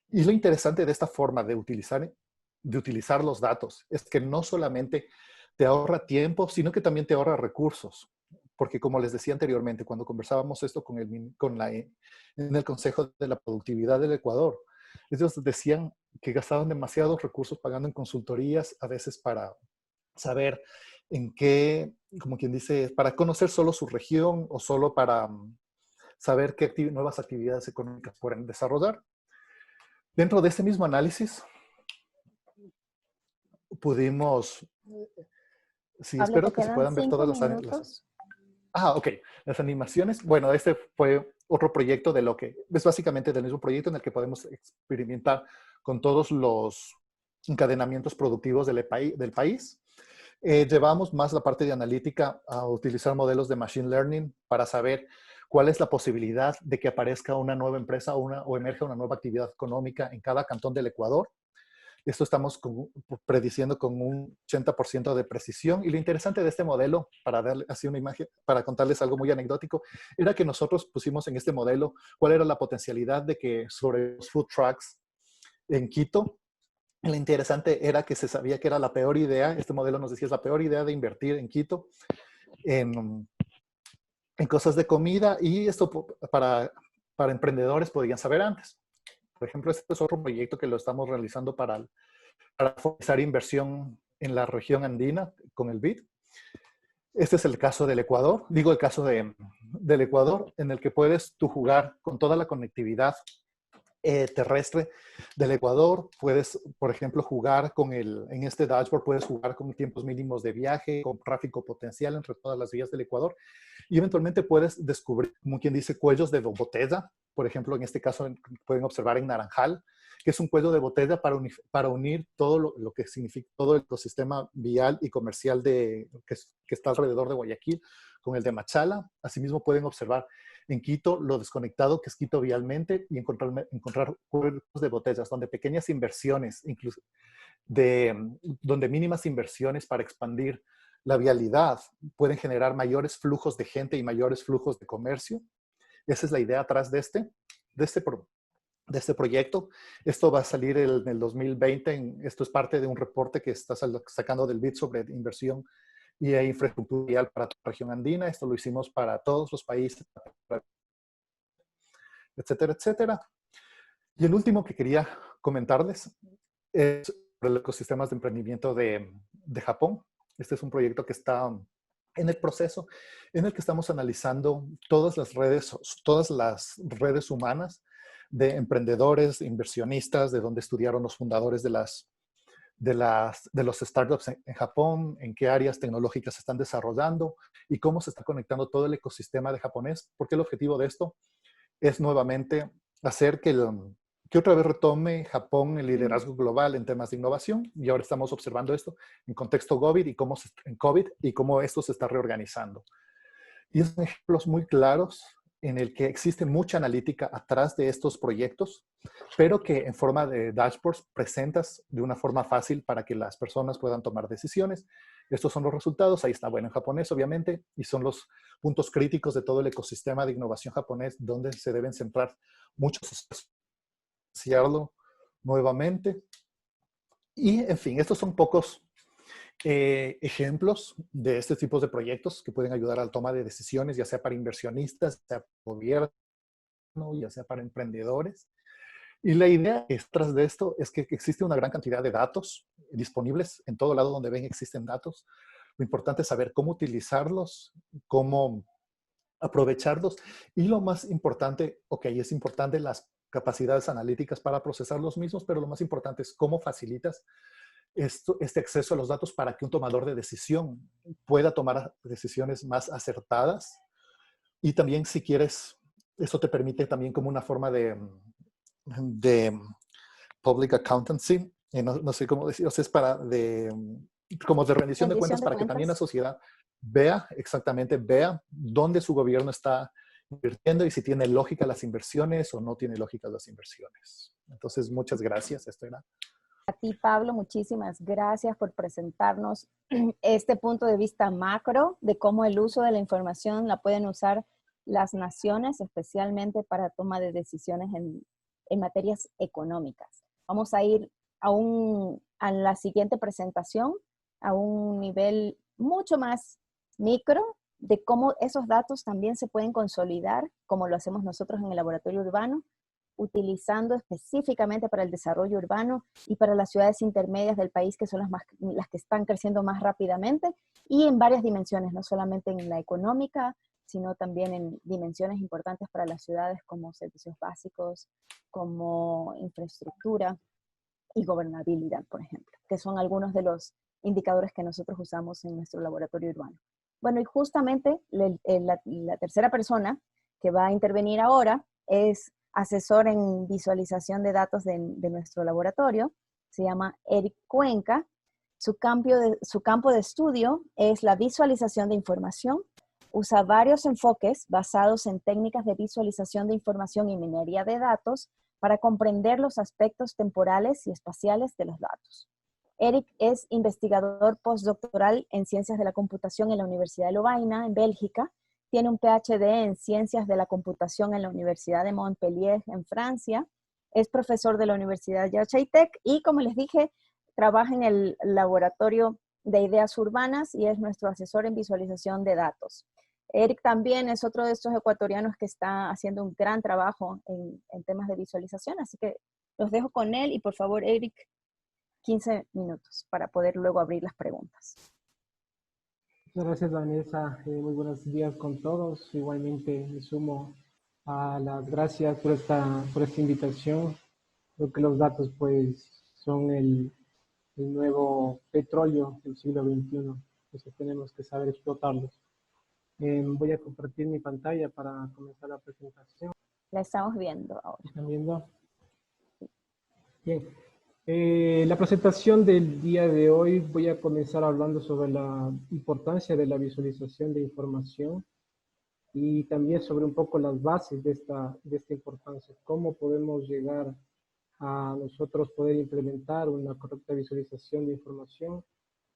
Y lo interesante de esta forma de utilizar los datos es que no solamente te ahorra tiempo, sino que también te ahorra recursos. Porque como les decía anteriormente, cuando conversábamos esto en el Consejo de la Productividad del Ecuador, ellos decían que gastaban demasiados recursos pagando en consultorías, a veces para saber como quien dice, para conocer solo su región o solo para saber qué nuevas actividades económicas pueden desarrollar. Dentro de este mismo análisis, pudimos, sí, Pablo, espero que se puedan ver todas las... ok. Las animaciones. Bueno, este fue otro proyecto es básicamente del mismo proyecto en el que podemos experimentar con todos los encadenamientos productivos del país. Llevamos más la parte de analítica a utilizar modelos de Machine Learning para saber cuál es la posibilidad de que aparezca una nueva empresa o emerja una nueva actividad económica en cada cantón del Ecuador. Esto estamos prediciendo con un 80% de precisión. Y lo interesante de este modelo, para darle así una imagen, para contarles algo muy anecdótico, era que nosotros pusimos en este modelo cuál era la potencialidad de que sobre los food trucks en Quito. Lo interesante era que se sabía que era la peor idea, este modelo nos decía es la peor idea de invertir en Quito en cosas de comida, y esto para emprendedores podían saber antes. Por ejemplo, este es otro proyecto que lo estamos realizando para focalizar inversión en la región andina con el BID. Este es el caso del Ecuador, digo el caso del Ecuador, en el que puedes tú jugar con toda la conectividad terrestre del Ecuador. Puedes, por ejemplo, jugar en este dashboard, puedes jugar con tiempos mínimos de viaje, con tráfico potencial entre todas las vías del Ecuador, y eventualmente puedes descubrir, como quien dice, cuellos de botella. Por ejemplo, en este caso pueden observar en Naranjal, que es un cuello de botella para unir todo lo que significa todo el ecosistema vial y comercial que está alrededor de Guayaquil con el de Machala. Asimismo pueden observar en Quito lo desconectado que es Quito vialmente y encontrar cuellos de botellas donde pequeñas inversiones, incluso donde mínimas inversiones para expandir la vialidad pueden generar mayores flujos de gente y mayores flujos de comercio. Esa es la idea atrás de este proyecto. Esto va a salir en el 2020. Esto es parte de un reporte que está sacando del BID sobre inversión y infraestructura vial para la región andina. Esto lo hicimos para todos los países, etcétera, etcétera. Y el último que quería comentarles es sobre los ecosistemas de emprendimiento de Japón. Este es un proyecto que está en el proceso en el que estamos analizando todas las redes humanas de emprendedores, inversionistas, de donde estudiaron los fundadores de los startups en Japón, en qué áreas tecnológicas se están desarrollando y cómo se está conectando todo el ecosistema de japonés, porque el objetivo de esto es nuevamente hacer que otra vez retome Japón el liderazgo global en temas de innovación, y ahora estamos observando esto en contexto COVID y cómo esto se está reorganizando. Y son ejemplos muy claros en el que existe mucha analítica atrás de estos proyectos, pero que en forma de dashboards presentas de una forma fácil para que las personas puedan tomar decisiones. Estos son los resultados, ahí está, bueno, en japonés obviamente, y son los puntos críticos de todo el ecosistema de innovación japonés donde se deben centrar muchos esfuerzos nuevamente. Y, en fin, estos son pocos ejemplos de este tipo de proyectos que pueden ayudar a la toma de decisiones, ya sea para inversionistas, ya sea para gobierno, ya sea para emprendedores. Y la idea detrás de esto es que existe una gran cantidad de datos disponibles en todo lado donde ven existen datos. Lo importante es saber cómo utilizarlos, cómo aprovecharlos, y lo más importante, es importante las capacidades analíticas para procesar los mismos, pero lo más importante es cómo facilitas este acceso a los datos para que un tomador de decisión pueda tomar decisiones más acertadas. Y también, si quieres, eso te permite también como una forma de public accountancy, no sé cómo decir, o sea, es como de rendición de cuentas, para que también la sociedad vea dónde su gobierno está invirtiendo y si tiene lógica las inversiones o no tiene lógica las inversiones. Entonces, muchas gracias. Esto era. A ti, Pablo, muchísimas gracias por presentarnos este punto de vista macro de cómo el uso de la información la pueden usar las naciones, especialmente para toma de decisiones en materias económicas. Vamos a ir a la siguiente presentación, a un nivel mucho más micro, de cómo esos datos también se pueden consolidar, como lo hacemos nosotros en el laboratorio urbano, utilizando específicamente para el desarrollo urbano y para las ciudades intermedias del país, que son las que están creciendo más rápidamente, y en varias dimensiones, no solamente en la económica, sino también en dimensiones importantes para las ciudades como servicios básicos, como infraestructura y gobernabilidad, por ejemplo, que son algunos de los indicadores que nosotros usamos en nuestro laboratorio urbano. Bueno, y justamente la tercera persona que va a intervenir ahora es asesor en visualización de datos de nuestro laboratorio. Se llama Eric Cuenca. Su campo de estudio es la visualización de información. Usa varios enfoques basados en técnicas de visualización de información y minería de datos para comprender los aspectos temporales y espaciales de los datos. Eric es investigador postdoctoral en Ciencias de la Computación en la Universidad de Lovaina, en Bélgica. Tiene un PhD en Ciencias de la Computación en la Universidad de Montpellier, en Francia. Es profesor de la Universidad Yachaitec y, como les dije, trabaja en el Laboratorio de Ideas Urbanas y es nuestro asesor en visualización de datos. Eric también es otro de estos ecuatorianos que está haciendo un gran trabajo en temas de visualización, así que los dejo con él y por favor, Eric, 15 minutos para poder luego abrir las preguntas. Muchas gracias, Vanessa. Muy buenos días con todos. Igualmente me sumo a las gracias por esta invitación. Creo que los datos pues son el nuevo petróleo del siglo XXI, entonces tenemos que saber explotarlos. Voy a compartir mi pantalla para comenzar la presentación. La estamos viendo ahora. ¿Están viendo? Bien. La presentación del día de hoy voy a comenzar hablando sobre la importancia de la visualización de información y también sobre un poco las bases de esta importancia. Cómo podemos llegar a nosotros poder implementar una correcta visualización de información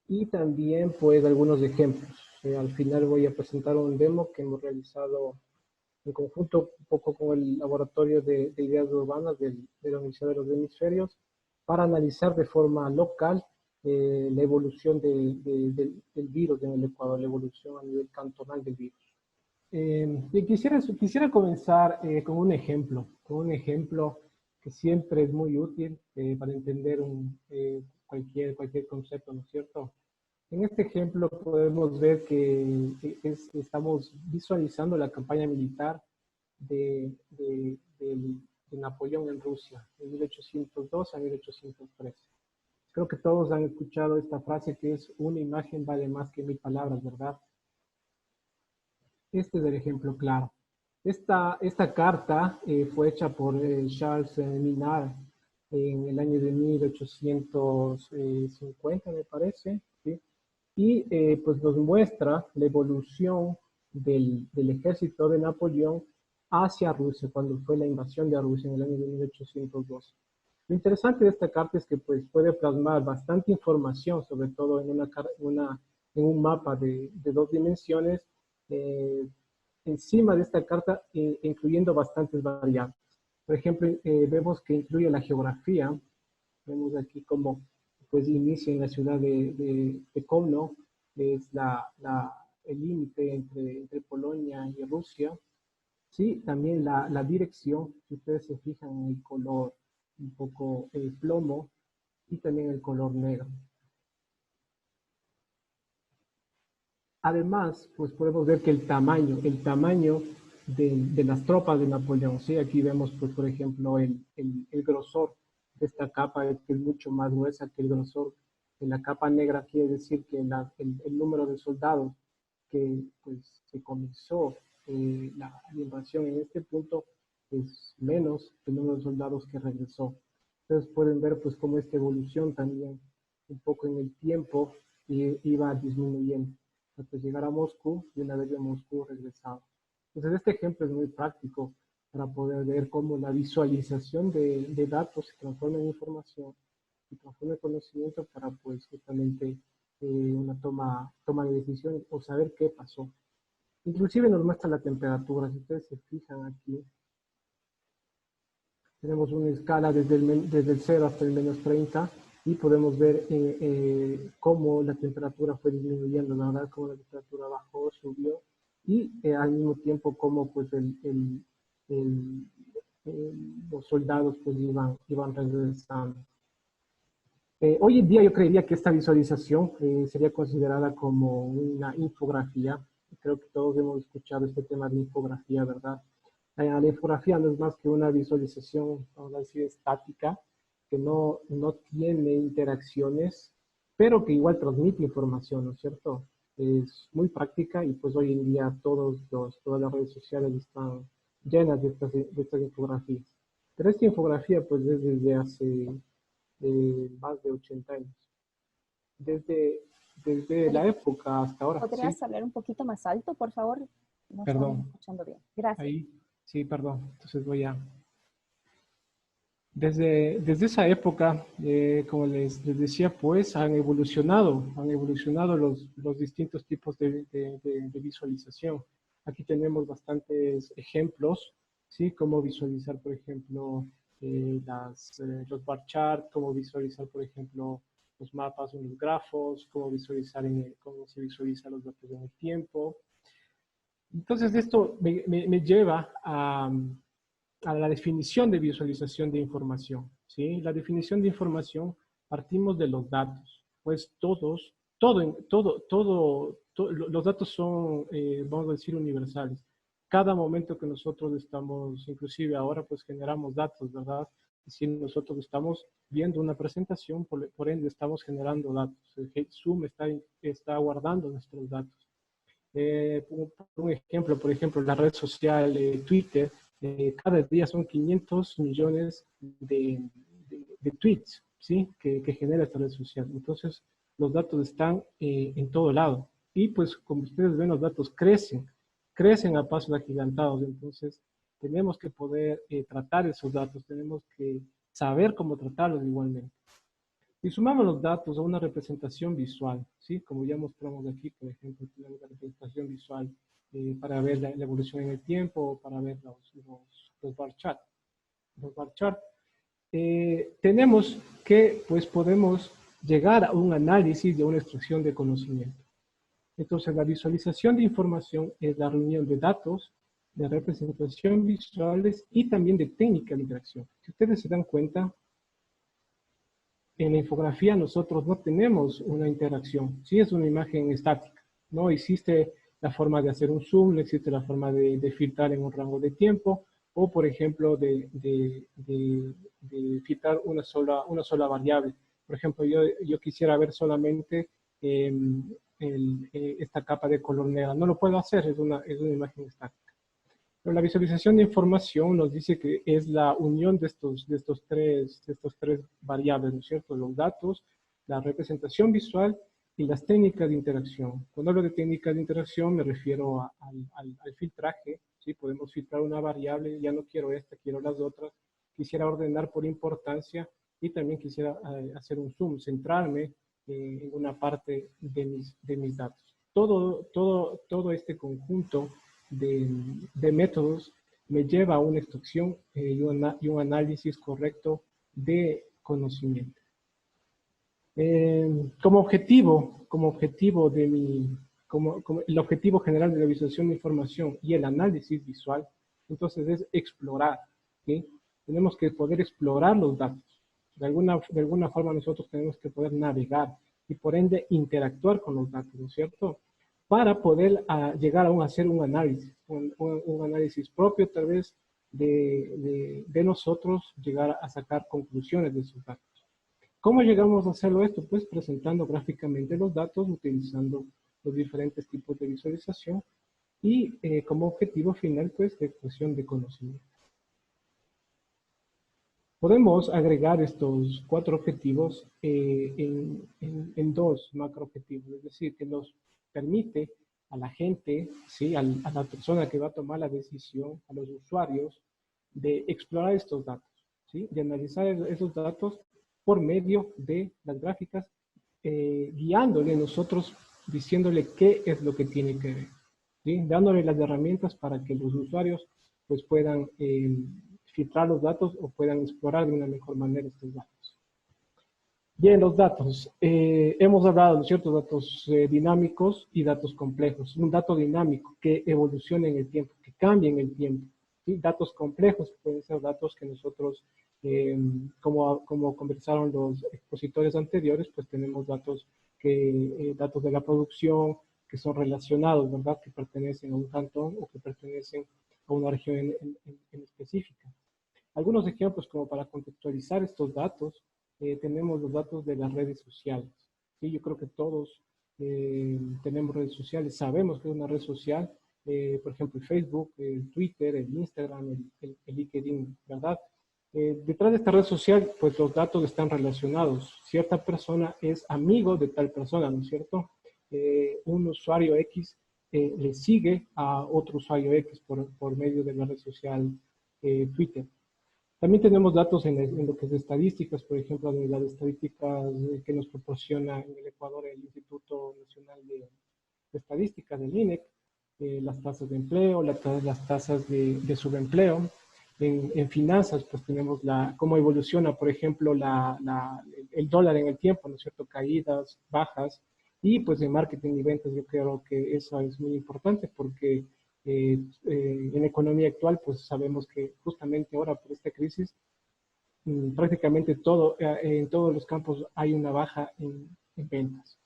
y también pues algunos ejemplos. Al final voy a presentar un demo que hemos realizado en conjunto un poco con el Laboratorio de Ideas Urbanas de la Universidad de los Hemisferios para analizar de forma local la evolución del virus en el Ecuador, la evolución a nivel cantonal del virus. Quisiera comenzar con un ejemplo que siempre es muy útil para entender cualquier concepto, ¿no es cierto? En este ejemplo podemos ver que estamos visualizando la campaña militar de Napoleón en Rusia, de 1802 a 1813. Creo que todos han escuchado esta frase que es: una imagen vale más que 1000 palabras, ¿verdad? Este es el ejemplo claro. Esta carta fue hecha por Charles Minard en el año de 1850, me parece, ¿sí? Y pues nos muestra la evolución del ejército de Napoleón hacia Rusia, cuando fue la invasión de Rusia en el año de 1812. Lo interesante de esta carta es que pues, puede plasmar bastante información, sobre todo en un mapa de 2 dimensiones, encima de esta carta, incluyendo bastantes variables. Por ejemplo, vemos que incluye la geografía. Vemos aquí como pues inicia en la ciudad de Kovno, que es el límite entre Polonia y Rusia. Sí, también la dirección, si ustedes se fijan en el color un poco plomo y también el color negro. Además, pues podemos ver que el tamaño de las tropas de Napoleón, ¿sí? Aquí vemos, pues, por ejemplo, el grosor de esta capa, que es mucho más gruesa que el grosor de la capa negra. Quiere decir que el número de soldados que pues, se comenzó la invasión en este punto es menos que el número de soldados que regresó. Entonces pueden ver pues cómo esta evolución también un poco en el tiempo iba disminuyendo hasta llegar a Moscú, y una vez de Moscú regresado. Entonces este ejemplo es muy práctico para poder ver cómo la visualización de datos se transforma en información y transforma en conocimiento para pues justamente una toma de decisiones o saber qué pasó. Inclusive nos muestra la temperatura. Si ustedes se fijan aquí, tenemos una escala desde el 0 hasta el -30 y podemos ver cómo la temperatura fue disminuyendo, la verdad, cómo la temperatura bajó, subió, y al mismo tiempo cómo pues los soldados pues iban regresando. Hoy en día yo creería que esta visualización sería considerada como una infografía. Creo que todos hemos escuchado este tema de infografía, ¿verdad? La infografía no es más que una visualización, vamos a decir, estática, que no tiene interacciones, pero que igual transmite información, ¿no es cierto? Es muy práctica y pues hoy en día todas las redes sociales están llenas de estas infografías. Pero esta infografía pues es desde hace más de 80 años. Desde la época hasta ahora. ¿Podrías ¿sí? hablar un poquito más alto, por favor? No Perdón. estamos escuchando bien. Gracias. Ahí, sí, perdón. Entonces voy a... Desde esa época, como les decía, pues han evolucionado los distintos tipos de visualización. Aquí tenemos bastantes ejemplos, ¿sí? Cómo visualizar, por ejemplo, los bar chart, cómo visualizar, por ejemplo, los mapas en los grafos, cómo se visualizan los datos en el tiempo. Entonces, esto me lleva a la definición de visualización de información, ¿sí? La definición de información, partimos de los datos, pues los datos son, vamos a decir, universales. Cada momento que nosotros estamos, inclusive ahora, pues generamos datos, ¿verdad? Y si nosotros estamos viendo una presentación, por ende estamos generando datos. El Zoom está guardando nuestros datos. Un ejemplo, por ejemplo, la red social Twitter, cada día son 500 millones de tweets, ¿sí? Que genera esta red social. Entonces, los datos están en todo lado. Y pues, como ustedes ven, los datos crecen a pasos agigantados. Entonces, tenemos que poder tratar esos datos, tenemos que saber cómo tratarlos igualmente. Y sumamos los datos a una representación visual, ¿sí? Como ya mostramos aquí, por ejemplo, tenemos la representación visual para ver la evolución en el tiempo, o para ver los bar chart. Los bar chart. Tenemos que, pues, podemos llegar a un análisis de una extracción de conocimiento. Entonces, la visualización de información es la reunión de datos, de representación visuales y también de técnica de interacción. Si ustedes se dan cuenta, en la infografía nosotros no tenemos una interacción, sí es una imagen estática, no existe la forma de hacer un zoom, no existe la forma de filtrar en un rango de tiempo, o por ejemplo de filtrar una sola variable. Por ejemplo, yo quisiera ver solamente esta capa de color negra, no lo puedo hacer, es una imagen estática. Pero la visualización de información nos dice que es la unión de estos tres variables, ¿no es cierto? Los datos, la representación visual y las técnicas de interacción. Cuando hablo de técnicas de interacción me refiero al filtraje, ¿sí? Podemos filtrar una variable, ya no quiero esta, quiero las otras. Quisiera ordenar por importancia y también quisiera hacer un zoom, centrarme en una parte de mis datos. Todo este conjunto de métodos me lleva a una extracción y un análisis correcto de conocimiento. Como objetivo el objetivo general de la visualización de información y el análisis visual, entonces es explorar, ¿sí? Tenemos que poder explorar los datos. De alguna forma nosotros tenemos que poder navegar y por ende interactuar con los datos, ¿no es cierto? Para poder llegar a hacer un análisis, un análisis propio tal vez de nosotros, llegar a sacar conclusiones de esos datos. ¿Cómo llegamos a hacerlo esto? Pues presentando gráficamente los datos, utilizando los diferentes tipos de visualización y como objetivo final, pues, de expresión de conocimiento. Podemos agregar estos 4 objetivos en 2 macroobjetivos, es decir, que nos permite a la gente, ¿sí? a la persona que va a tomar la decisión, a los usuarios, de explorar estos datos, ¿sí? De analizar esos datos por medio de las gráficas, guiándole nosotros, diciéndole qué es lo que tiene que ver, ¿sí? Dándole las herramientas para que los usuarios pues, puedan filtrar los datos o puedan explorar de una mejor manera estos datos. Bien, los datos. Hemos hablado, ¿no es cierto?, datos dinámicos y datos complejos. Un dato dinámico que evoluciona en el tiempo, que cambia en el tiempo. ¿Sí? Datos complejos pueden ser datos que nosotros, como conversaron los expositores anteriores, pues tenemos datos de la producción que son relacionados, ¿verdad?, que pertenecen a un cantón o que pertenecen a una región en específica. Algunos ejemplos como para contextualizar estos datos, tenemos los datos de las redes sociales. ¿Sí? Yo creo que todos tenemos redes sociales, sabemos que es una red social, por ejemplo el Facebook, el Twitter, el Instagram, el LinkedIn, ¿verdad? Detrás de esta red social, pues los datos están relacionados. Cierta persona es amigo de tal persona, ¿no es cierto? Un usuario X le sigue a otro usuario X por medio de la red social Twitter. También tenemos datos en lo que es estadísticas, por ejemplo, de las estadísticas que nos proporciona en el Ecuador el Instituto Nacional de Estadísticas, del INEC, las tasas de empleo, las tasas de subempleo. En finanzas, pues tenemos cómo evoluciona, por ejemplo, el dólar en el tiempo, ¿no es cierto? Caídas, bajas. Y pues en marketing y ventas yo creo que eso es muy importante porque En la economía actual, pues sabemos que justamente ahora por esta crisis, prácticamente todo, en todos los campos hay una baja en ventas.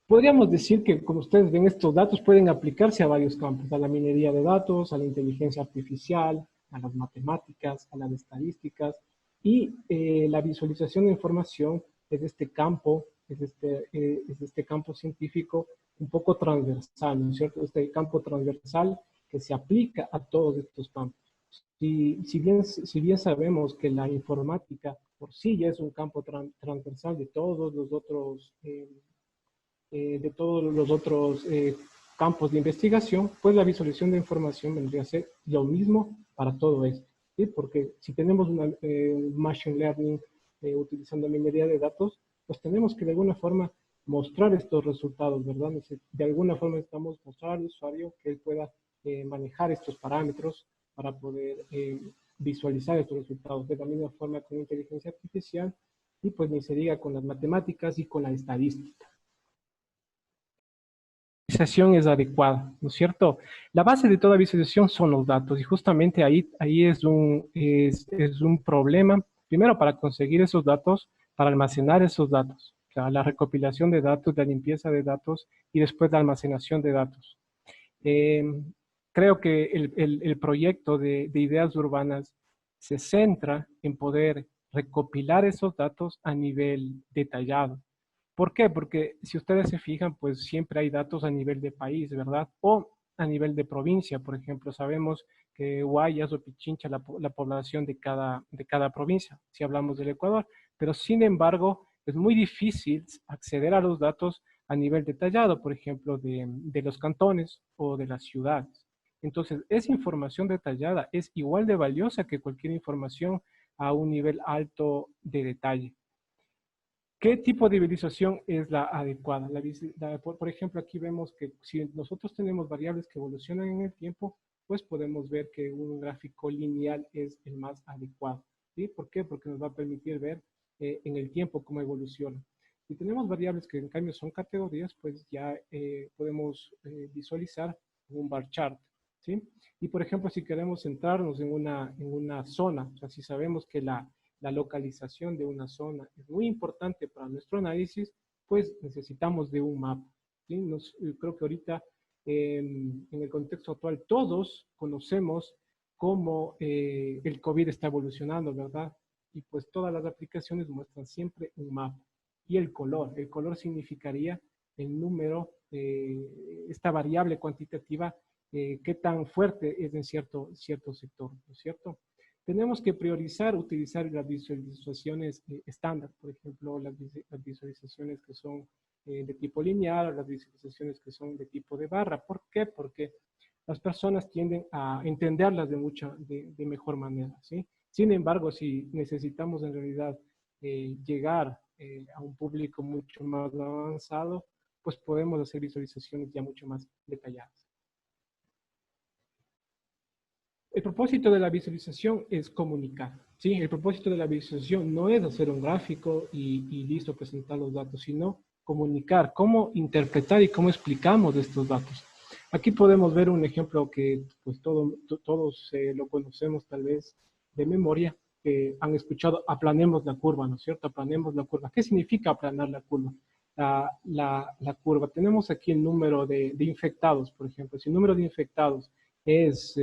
Podríamos decir que, como ustedes ven, estos datos pueden aplicarse a varios campos, a la minería de datos, a la inteligencia artificial, a las matemáticas, a las estadísticas, y la visualización de información es este campo, es este campo científico un poco transversal, ¿no es cierto? Este campo transversal que se aplica a todos estos campos. Si bien sabemos que la informática por sí ya es un campo transversal de todos los otros campos de investigación, pues la visualización de información vendría a ser lo mismo para todo esto, ¿sí? Porque si tenemos una machine learning utilizando minería de datos, pues tenemos que de alguna forma mostrar estos resultados, ¿verdad? De alguna forma estamos mostrar al usuario que él pueda manejar estos parámetros para poder visualizar estos resultados. De la misma forma con inteligencia artificial y pues ni se diga con las matemáticas y con la estadística. La visualización es adecuada, ¿no es cierto? La base de toda visualización son los datos y justamente ahí es un problema, primero para conseguir esos datos, para almacenar esos datos, o sea, la recopilación de datos, la limpieza de datos y después la almacenación de datos. Creo que el proyecto de ideas urbanas se centra en poder recopilar esos datos a nivel detallado. ¿Por qué? Porque si ustedes se fijan, pues siempre hay datos a nivel de país, ¿verdad? O a nivel de provincia, por ejemplo, sabemos que Guayas o Pichincha la población de cada provincia, si hablamos del Ecuador, pero sin embargo es muy difícil acceder a los datos a nivel detallado, por ejemplo, de los cantones o de las ciudades. Entonces, esa información detallada es igual de valiosa que cualquier información a un nivel alto de detalle. ¿Qué tipo de visualización es la adecuada? Por ejemplo, aquí vemos que si nosotros tenemos variables que evolucionan en el tiempo, pues podemos ver que un gráfico lineal es el más adecuado. ¿Sí? ¿Por qué? Porque nos va a permitir ver en el tiempo cómo evoluciona. Si tenemos variables que en cambio son categorías, pues ya podemos visualizar un bar chart. ¿Sí? Y por ejemplo, si queremos centrarnos en una zona, o sea, si sabemos que la localización de una zona es muy importante para nuestro análisis, pues necesitamos de un mapa. ¿Sí? Creo que ahorita, en el contexto actual, todos conocemos cómo el COVID está evolucionando, ¿verdad? Y pues todas las aplicaciones muestran siempre un mapa. Y el color significaría el número, esta variable cuantitativa, qué tan fuerte es en cierto sector, ¿no es cierto? Tenemos que priorizar, utilizar las visualizaciones estándar, por ejemplo, las visualizaciones que son de tipo lineal, las visualizaciones que son de tipo de barra. ¿Por qué? Porque las personas tienden a entenderlas de mejor manera, ¿sí? Sin embargo, si necesitamos en realidad llegar a un público mucho más avanzado, pues podemos hacer visualizaciones ya mucho más detalladas. El propósito de la visualización es comunicar, ¿sí? El propósito de la visualización no es hacer un gráfico y listo, presentar los datos, sino comunicar, cómo interpretar y cómo explicamos estos datos. Aquí podemos ver un ejemplo que pues todos lo conocemos tal vez de memoria, que han escuchado, aplanemos la curva, ¿no es cierto? Aplanemos la curva. ¿Qué significa aplanar la curva? La curva. Tenemos aquí el número de infectados, por ejemplo. Si el número de infectados es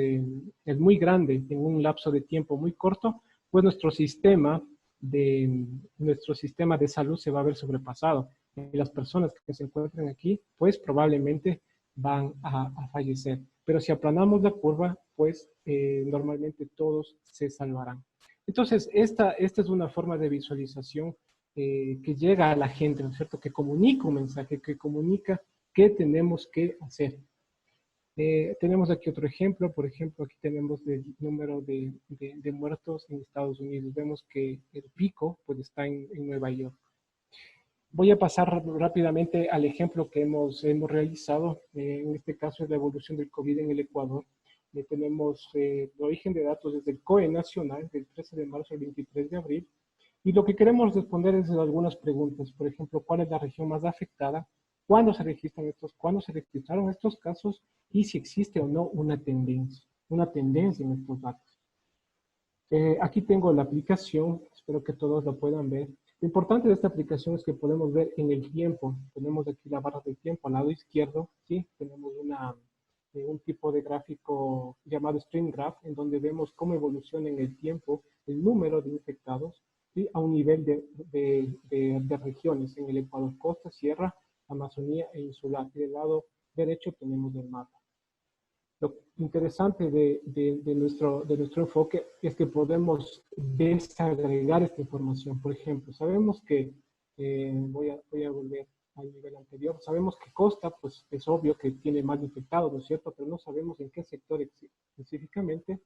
muy grande en un lapso de tiempo muy corto, pues nuestro sistema de salud se va a ver sobrepasado. Y las personas que se encuentran aquí, pues probablemente van a fallecer. Pero si aplanamos la curva, pues normalmente todos se salvarán. Entonces, esta es una forma de visualización que llega a la gente, ¿no es cierto? Que comunica un mensaje, que comunica qué tenemos que hacer. Tenemos aquí otro ejemplo, por ejemplo, aquí tenemos el número de muertos en Estados Unidos. Vemos que el pico pues, está en Nueva York. Voy a pasar rápidamente al ejemplo que hemos realizado. En este caso es la evolución del COVID en el Ecuador. Tenemos el origen de datos desde el COE nacional, del 13 de marzo al 23 de abril. Y lo que queremos responder es algunas preguntas. Por ejemplo, ¿cuál es la región más afectada? cuándo se registraron estos casos y si existe o no una tendencia en estos datos. Aquí tengo la aplicación, espero que todos la puedan ver. Lo importante de esta aplicación es que podemos ver en el tiempo. Tenemos aquí la barra de tiempo al lado izquierdo, ¿sí? Tenemos un tipo de gráfico llamado Stream Graph, en donde vemos cómo evoluciona en el tiempo el número de infectados, ¿sí? A un nivel de regiones, en el Ecuador, costa, sierra, Amazonía e insular. Y del lado derecho tenemos el mapa. Lo interesante de nuestro enfoque es que podemos desagregar esta información. Por ejemplo, sabemos que, voy a volver al nivel anterior, sabemos que Costa, pues es obvio que tiene más infectados, ¿no es cierto? Pero no sabemos en qué sector específicamente,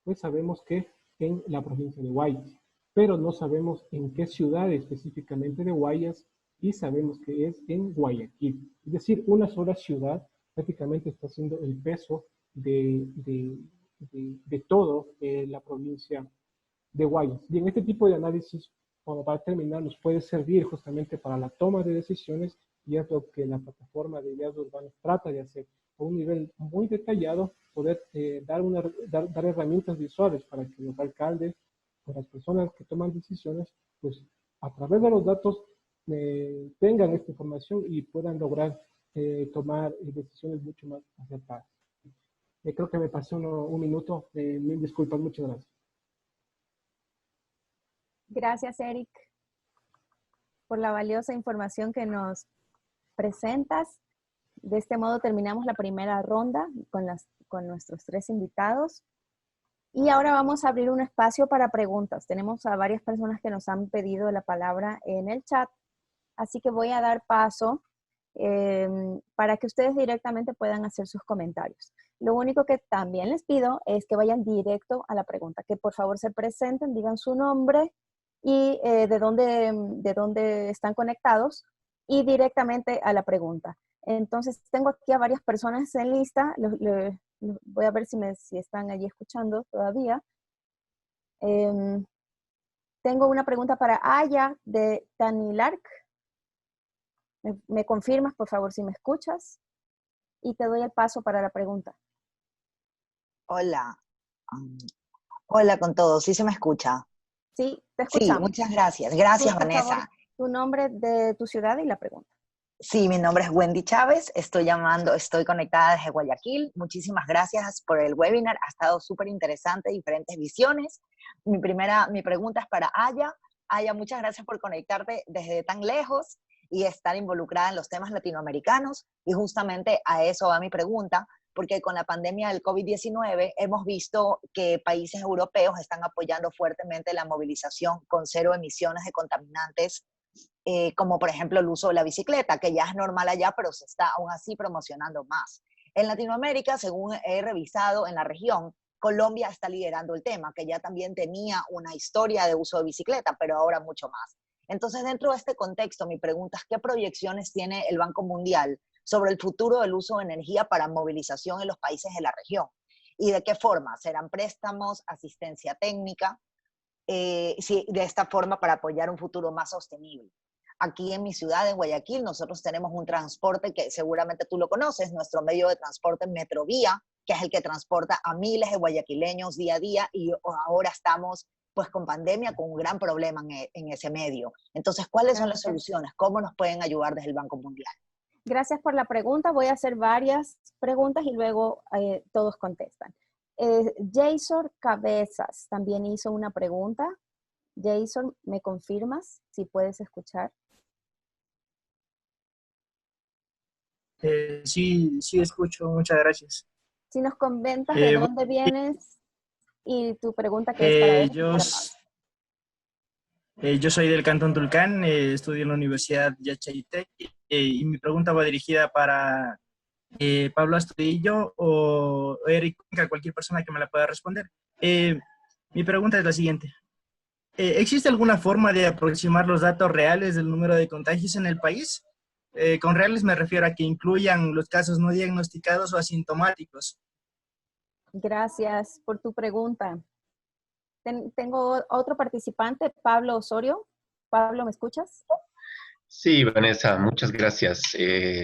pues sabemos que en la provincia de Guayas, pero no sabemos en qué ciudad específicamente de Guayas y sabemos que es en Guayaquil. Es decir, una sola ciudad prácticamente está haciendo el peso de todo la provincia de Guayas. Y en este tipo de análisis, como para terminar, nos puede servir justamente para la toma de decisiones y es lo que la plataforma de ideas urbanas trata de hacer. A un nivel muy detallado, poder dar herramientas visuales para que los alcaldes o las personas que toman decisiones, pues a través de los datos tengan esta información y puedan lograr tomar decisiones mucho más acertadas. Creo que me pasé un minuto. Mil disculpas, muchas gracias. Gracias, Eric, por la valiosa información que nos presentas. De este modo terminamos la primera ronda con nuestros 3 invitados. Y ahora vamos a abrir un espacio para preguntas. Tenemos a varias personas que nos han pedido la palabra en el chat, así que voy a dar paso para que ustedes directamente puedan hacer sus comentarios. Lo único que también les pido es que vayan directo a la pregunta, que por favor se presenten, digan su nombre y de dónde están conectados y directamente a la pregunta. Entonces, tengo aquí a varias personas en lista. Voy a ver si están allí escuchando todavía. Tengo una pregunta para Aya de Tanilark. ¿Me confirmas, por favor, si me escuchas? Y te doy el paso para la pregunta. Hola. Hola con todos. ¿Sí se me escucha? Sí, te Sí, escuchamos. muchas gracias. Gracias, Por Vanessa. favor, tu nombre de tu ciudad y la pregunta. Sí, mi nombre es Wendy Chávez. Estoy conectada desde Guayaquil. Muchísimas gracias por el webinar. Ha estado súper interesante, diferentes visiones. Mi pregunta es para Aya. Aya, muchas gracias por conectarte desde tan lejos y estar involucrada en los temas latinoamericanos. Y justamente a eso va mi pregunta, porque con la pandemia del COVID-19 hemos visto que países europeos están apoyando fuertemente la movilización con 0 emisiones de contaminantes, como por ejemplo el uso de la bicicleta, que ya es normal allá, pero se está aún así promocionando más. En Latinoamérica, según he revisado en la región, Colombia está liderando el tema, que ya también tenía una historia de uso de bicicleta, pero ahora mucho más. Entonces, dentro de este contexto, mi pregunta es, ¿qué proyecciones tiene el Banco Mundial sobre el futuro del uso de energía para movilización en los países de la región? ¿Y de qué forma? ¿Serán préstamos, asistencia técnica? Sí, de esta forma para apoyar un futuro más sostenible. Aquí en mi ciudad, en Guayaquil, nosotros tenemos un transporte que seguramente tú lo conoces, nuestro medio de transporte Metrovía, que es el que transporta a miles de guayaquileños día a día, y ahora estamos pues con pandemia, con un gran problema en ese medio. Entonces, ¿cuáles son las soluciones? ¿Cómo nos pueden ayudar desde el Banco Mundial? Gracias por la pregunta. Voy a hacer varias preguntas y luego todos contestan. Jason Cabezas también hizo una pregunta. Jason, ¿me confirmas si puedes escuchar? Sí, escucho. Muchas gracias. Si nos comentas de dónde vienes y tu pregunta que es para él. Yo soy del Cantón Tulcán, estudio en la Universidad Yachaitec y mi pregunta va dirigida para Pablo Astudillo o Eric, cualquier persona que me la pueda responder. Mi pregunta es la siguiente. ¿Existe alguna forma de aproximar los datos reales del número de contagios en el país? Con reales me refiero a que incluyan los casos no diagnosticados o asintomáticos. Gracias por tu pregunta. Tengo otro participante, Pablo Osorio. Pablo, ¿me escuchas? Sí, Vanessa, muchas gracias.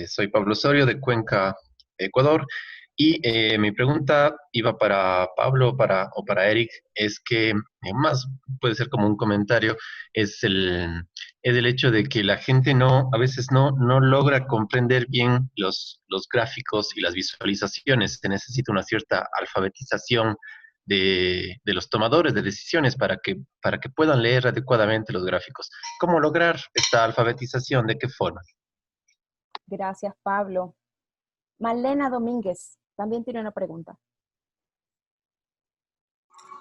Soy Pablo Osorio de Cuenca, Ecuador, y mi pregunta iba para Pablo o para Eric, es que más puede ser como un comentario, es el hecho de que la gente a veces no logra comprender bien los gráficos y las visualizaciones. Se necesita una cierta alfabetización de los tomadores de decisiones para que puedan leer adecuadamente los gráficos. ¿Cómo lograr esta alfabetización? ¿De qué forma? Gracias, Pablo. Malena Domínguez también tiene una pregunta.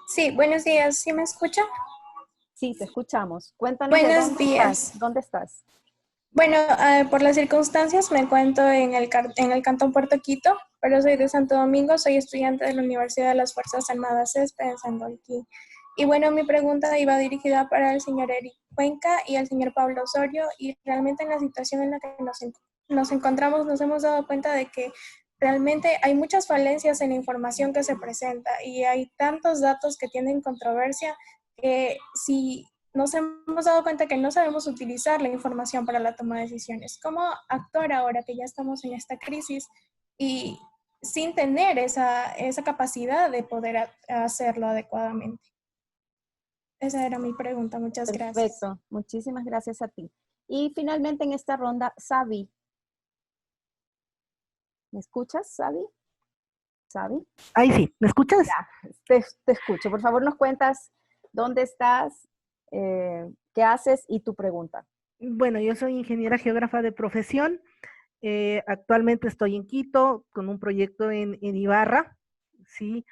Sí, buenos días. ¿Sí me escucha? Sí, te escuchamos. Cuéntanos Buenos días. ¿Dónde estás? Bueno, por las circunstancias me encuentro en el Cantón Puerto Quito, pero soy de Santo Domingo, soy estudiante de la Universidad de las Fuerzas Armadas CESPE en Sangolquí. Y bueno, mi pregunta iba dirigida para el señor Eric Cuenca y el señor Pablo Osorio, y realmente en la situación en la que nos encontramos nos hemos dado cuenta de que realmente hay muchas falencias en la información que se presenta y hay tantos datos que tienen controversia que si nos hemos dado cuenta que no sabemos utilizar la información para la toma de decisiones. ¿Cómo actuar ahora que ya estamos en esta crisis y sin tener esa capacidad de poder hacerlo adecuadamente? Esa era mi pregunta. Muchas gracias. Perfecto. Muchísimas gracias a ti. Y finalmente en esta ronda, Sabi. ¿Me escuchas, Sabi? ¿Sabi? Ahí sí, ¿me escuchas? Ya, te escucho. Por favor, nos cuentas dónde estás, qué haces y tu pregunta. Bueno, yo soy ingeniera geógrafa de profesión. Actualmente estoy en Quito con un proyecto en Ibarra. ¿Sí?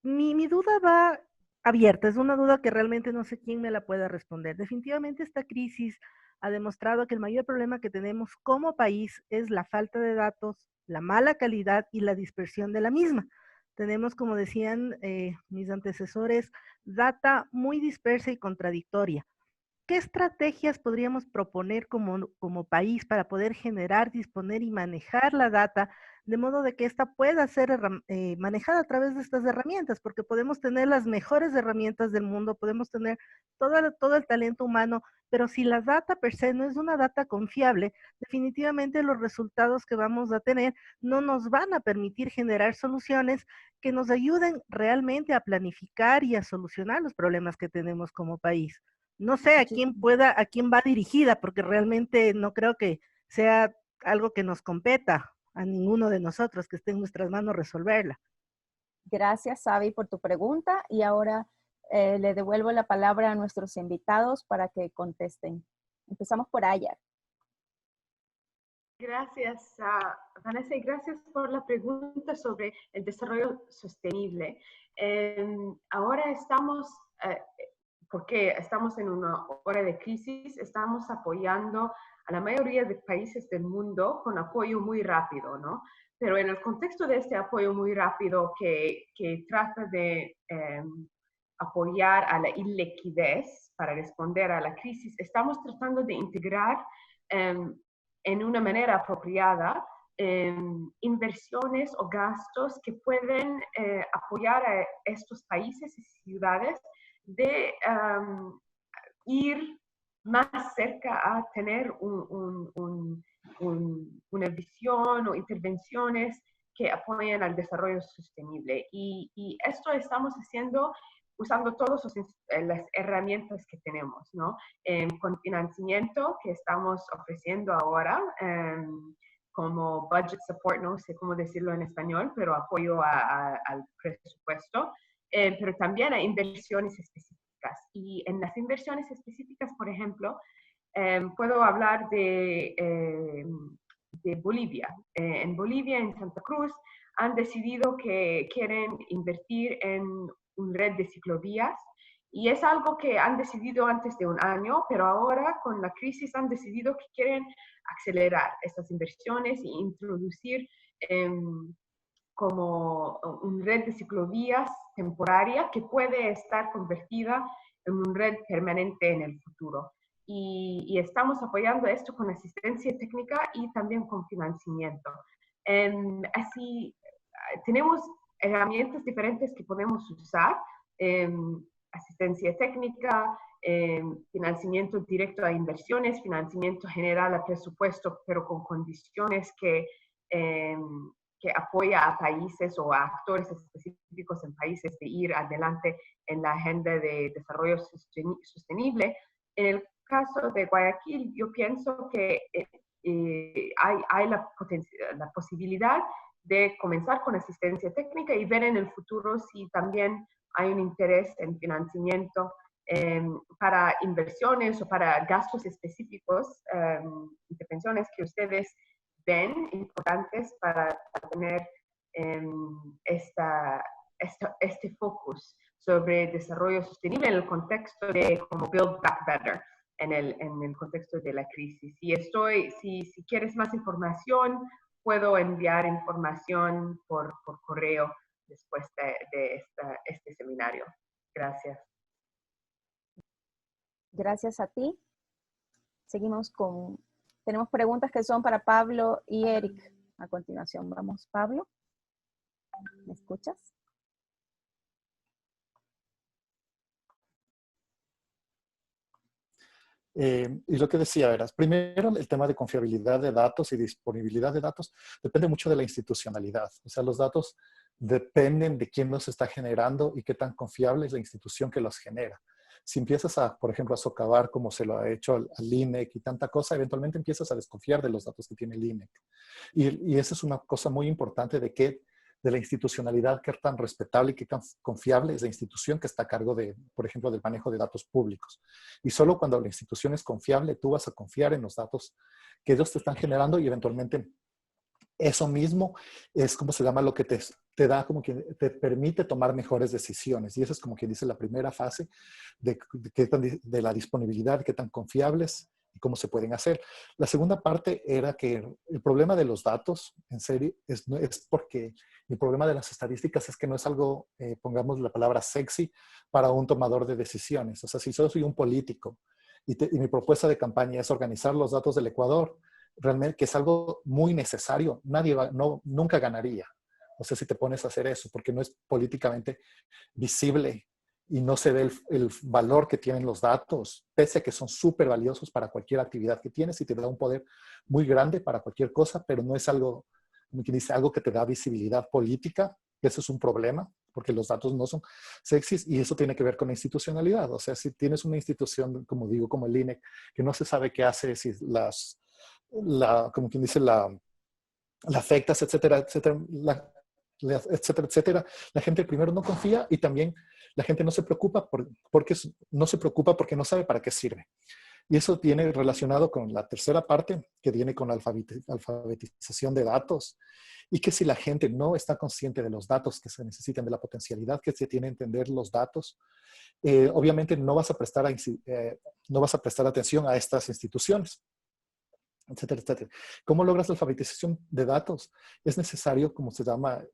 Mi duda va abierta, es una duda que realmente no sé quién me la pueda responder. Definitivamente esta crisis ha demostrado que el mayor problema que tenemos como país es la falta de datos, la mala calidad y la dispersión de la misma. Tenemos, como decían mis antecesores, data muy dispersa y contradictoria. ¿Qué estrategias podríamos proponer como país para poder generar, disponer y manejar la data de modo de que ésta pueda ser manejada a través de estas herramientas? Porque podemos tener las mejores herramientas del mundo, podemos tener todo el talento humano, pero si la data per se no es una data confiable, definitivamente los resultados que vamos a tener no nos van a permitir generar soluciones que nos ayuden realmente a planificar y a solucionar los problemas que tenemos como país. No sé a quién va dirigida, porque realmente no creo que sea algo que nos competa a ninguno de nosotros, que esté en nuestras manos resolverla. Gracias, Sabi, por tu pregunta. Y ahora le devuelvo la palabra a nuestros invitados para que contesten. Empezamos por Aya. Gracias, Vanessa, y gracias por la pregunta sobre el desarrollo sostenible. Ahora estamos, porque estamos en una hora de crisis, estamos apoyando a la mayoría de países del mundo con apoyo muy rápido, ¿no? Pero en el contexto de este apoyo muy rápido que trata de apoyar a la iliquidez para responder a la crisis, estamos tratando de integrar en una manera apropiada inversiones o gastos que pueden apoyar a estos países y ciudades de ir más cerca a tener una visión o intervenciones que apoyen al desarrollo sostenible. Y esto estamos haciendo usando todas las herramientas que tenemos, ¿no? Con financiamiento que estamos ofreciendo ahora, como budget support, no sé cómo decirlo en español, pero apoyo al presupuesto, pero también a inversiones específicas. Y en las inversiones específicas, por ejemplo, puedo hablar de Bolivia. En Bolivia, en Santa Cruz, han decidido que quieren invertir en una red de ciclovías y es algo que han decidido antes de un año, pero ahora con la crisis han decidido que quieren acelerar estas inversiones e introducir como una red de ciclovías temporaria que puede estar convertida en una red permanente en el futuro. Y estamos apoyando esto con asistencia técnica y también con financiamiento. Así, tenemos herramientas diferentes que podemos usar, asistencia técnica, financiamiento directo a inversiones, financiamiento general a presupuesto, pero con condiciones que apoya a países o a actores específicos en países de ir adelante en la agenda de desarrollo sostenible. En el caso de Guayaquil, yo pienso que hay la posibilidad de comenzar con asistencia técnica y ver en el futuro si también hay un interés en financiamiento para inversiones o para gastos específicos, intervenciones que ustedes ven importantes para tener este focus sobre desarrollo sostenible en el contexto de como Build Back Better, en el contexto de la crisis. Si quieres más información, puedo enviar información por correo después de este seminario. Gracias. Gracias a ti. Seguimos tenemos preguntas que son para Pablo y Eric. A continuación, vamos, Pablo. ¿Me escuchas? Y lo que decía, verás, primero el tema de confiabilidad de datos y disponibilidad de datos depende mucho de la institucionalidad. O sea, los datos dependen de quién los está generando y qué tan confiable es la institución que los genera. Si empiezas por ejemplo, a socavar como se lo ha hecho al INEC y tanta cosa, eventualmente empiezas a desconfiar de los datos que tiene el INEC. Y esa es una cosa muy importante de la institucionalidad, qué tan respetable y qué tan confiable es la institución que está a cargo de, por ejemplo, del manejo de datos públicos. Y solo cuando la institución es confiable, tú vas a confiar en los datos que ellos te están generando y eventualmente eso mismo es como se llama lo que te da, como que te permite tomar mejores decisiones. Y esa es como quien dice la primera fase de la disponibilidad, qué tan confiables y cómo se pueden hacer. La segunda parte era que el problema de los datos, en serio, es porque el problema de las estadísticas es que no es algo, pongamos la palabra sexy, para un tomador de decisiones. O sea, si yo soy un político y mi propuesta de campaña es organizar los datos del Ecuador, realmente que es algo muy necesario, nunca ganaría. O sea, si te pones a hacer eso, porque no es políticamente visible y no se ve el valor que tienen los datos, pese a que son súper valiosos para cualquier actividad que tienes y te da un poder muy grande para cualquier cosa, pero no es algo, como quien dice, algo que te da visibilidad política. Eso es un problema, porque los datos no son sexys y eso tiene que ver con la institucionalidad. O sea, si tienes una institución, como digo, como el INEC, que no se sabe qué hace, si como quien dice, la afectas, etcétera, etcétera, etcétera, etcétera, la gente primero no confía y también la gente no se preocupa porque no sabe para qué sirve. Y eso viene relacionado con la tercera parte, que viene con la alfabetización de datos. Y que si la gente no está consciente de los datos que se necesitan, de la potencialidad que se tiene a entender los datos, obviamente no vas a prestar atención a estas instituciones, etcétera, etcétera. ¿Cómo logras la alfabetización de datos? Es necesario, como se llama,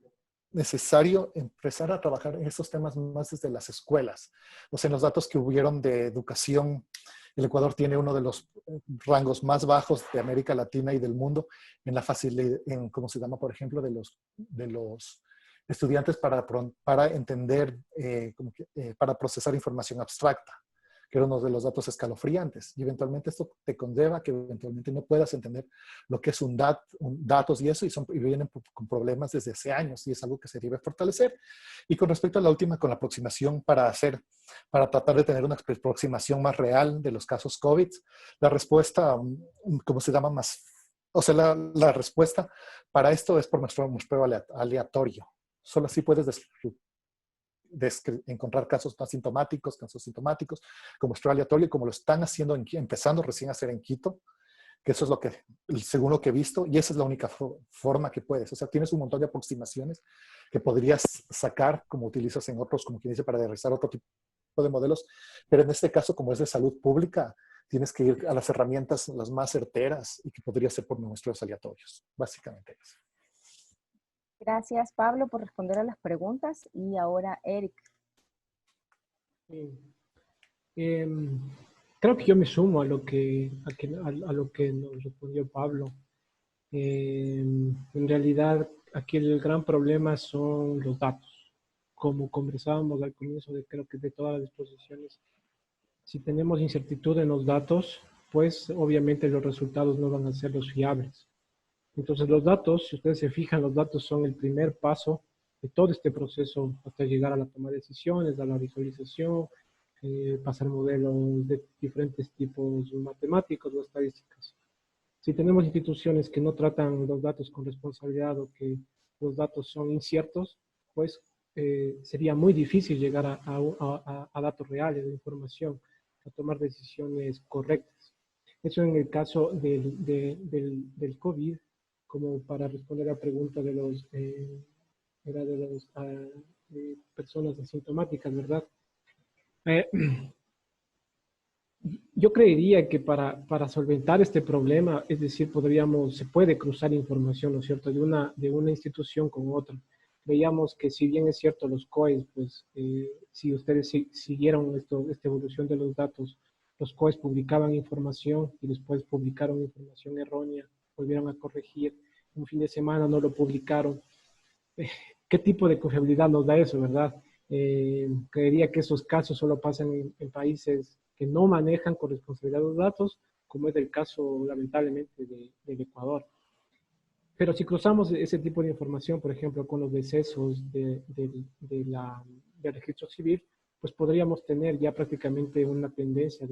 necesario empezar a trabajar en estos temas más desde las escuelas. O sea, en los datos que hubieron de educación, el Ecuador tiene uno de los rangos más bajos de América Latina y del mundo en la facilidad, ¿cómo se llama? Por ejemplo, de los estudiantes para entender, para procesar información abstracta, que era uno de los datos escalofriantes. Y eventualmente esto te conlleva que eventualmente no puedas entender lo que es un datos y eso, y vienen con problemas desde hace años, y es algo que se debe fortalecer. Y con respecto a la última, con la aproximación para tratar de tener una aproximación más real de los casos COVID, la respuesta, ¿cómo se llama? La respuesta para esto es por muestreo aleatorio. Solo así puedes encontrar casos asintomáticos, casos sintomáticos, como muestreo aleatorio, como lo están haciendo, empezando recién a hacer en Quito, que eso es según lo que he visto, y esa es la única forma que puedes. O sea, tienes un montón de aproximaciones que podrías sacar, como utilizas en otros, como quien dice, para realizar otro tipo de modelos, pero en este caso, como es de salud pública, tienes que ir a las herramientas las más certeras y que podría ser por muestreos aleatorios, básicamente eso. Gracias, Pablo, por responder a las preguntas. Y ahora, Eric. Creo que yo me sumo a lo que nos respondió Pablo. En realidad, aquí el gran problema son los datos. Como conversábamos al comienzo, creo que de todas las exposiciones, Si tenemos incertidumbre en los datos, pues obviamente los resultados no van a ser los fiables. Entonces los datos, si ustedes se fijan, los datos son el primer paso de todo este proceso hasta llegar a la toma de decisiones, a la visualización, pasar modelos de diferentes tipos matemáticos o estadísticas. Si tenemos instituciones que no tratan los datos con responsabilidad o que los datos son inciertos, pues sería muy difícil llegar a datos reales de información, a tomar decisiones correctas. Eso en el caso del COVID, como para responder a la pregunta de los personas asintomáticas, ¿verdad? Yo creería que para solventar este problema, es decir, se puede cruzar información, ¿no es cierto?, de una institución con otra. Veíamos que si bien es cierto los COEs, pues si ustedes siguieron esta evolución de los datos, los COEs publicaban información y después publicaron información errónea, volvieron a corregir, un fin de semana no lo publicaron. ¿Qué tipo de confiabilidad nos da eso, verdad? Creería que esos casos solo pasan en países que no manejan con responsabilidad los datos, como es el caso, lamentablemente, del Ecuador. Pero si cruzamos ese tipo de información, por ejemplo, con los decesos del registro civil, pues podríamos tener ya prácticamente una tendencia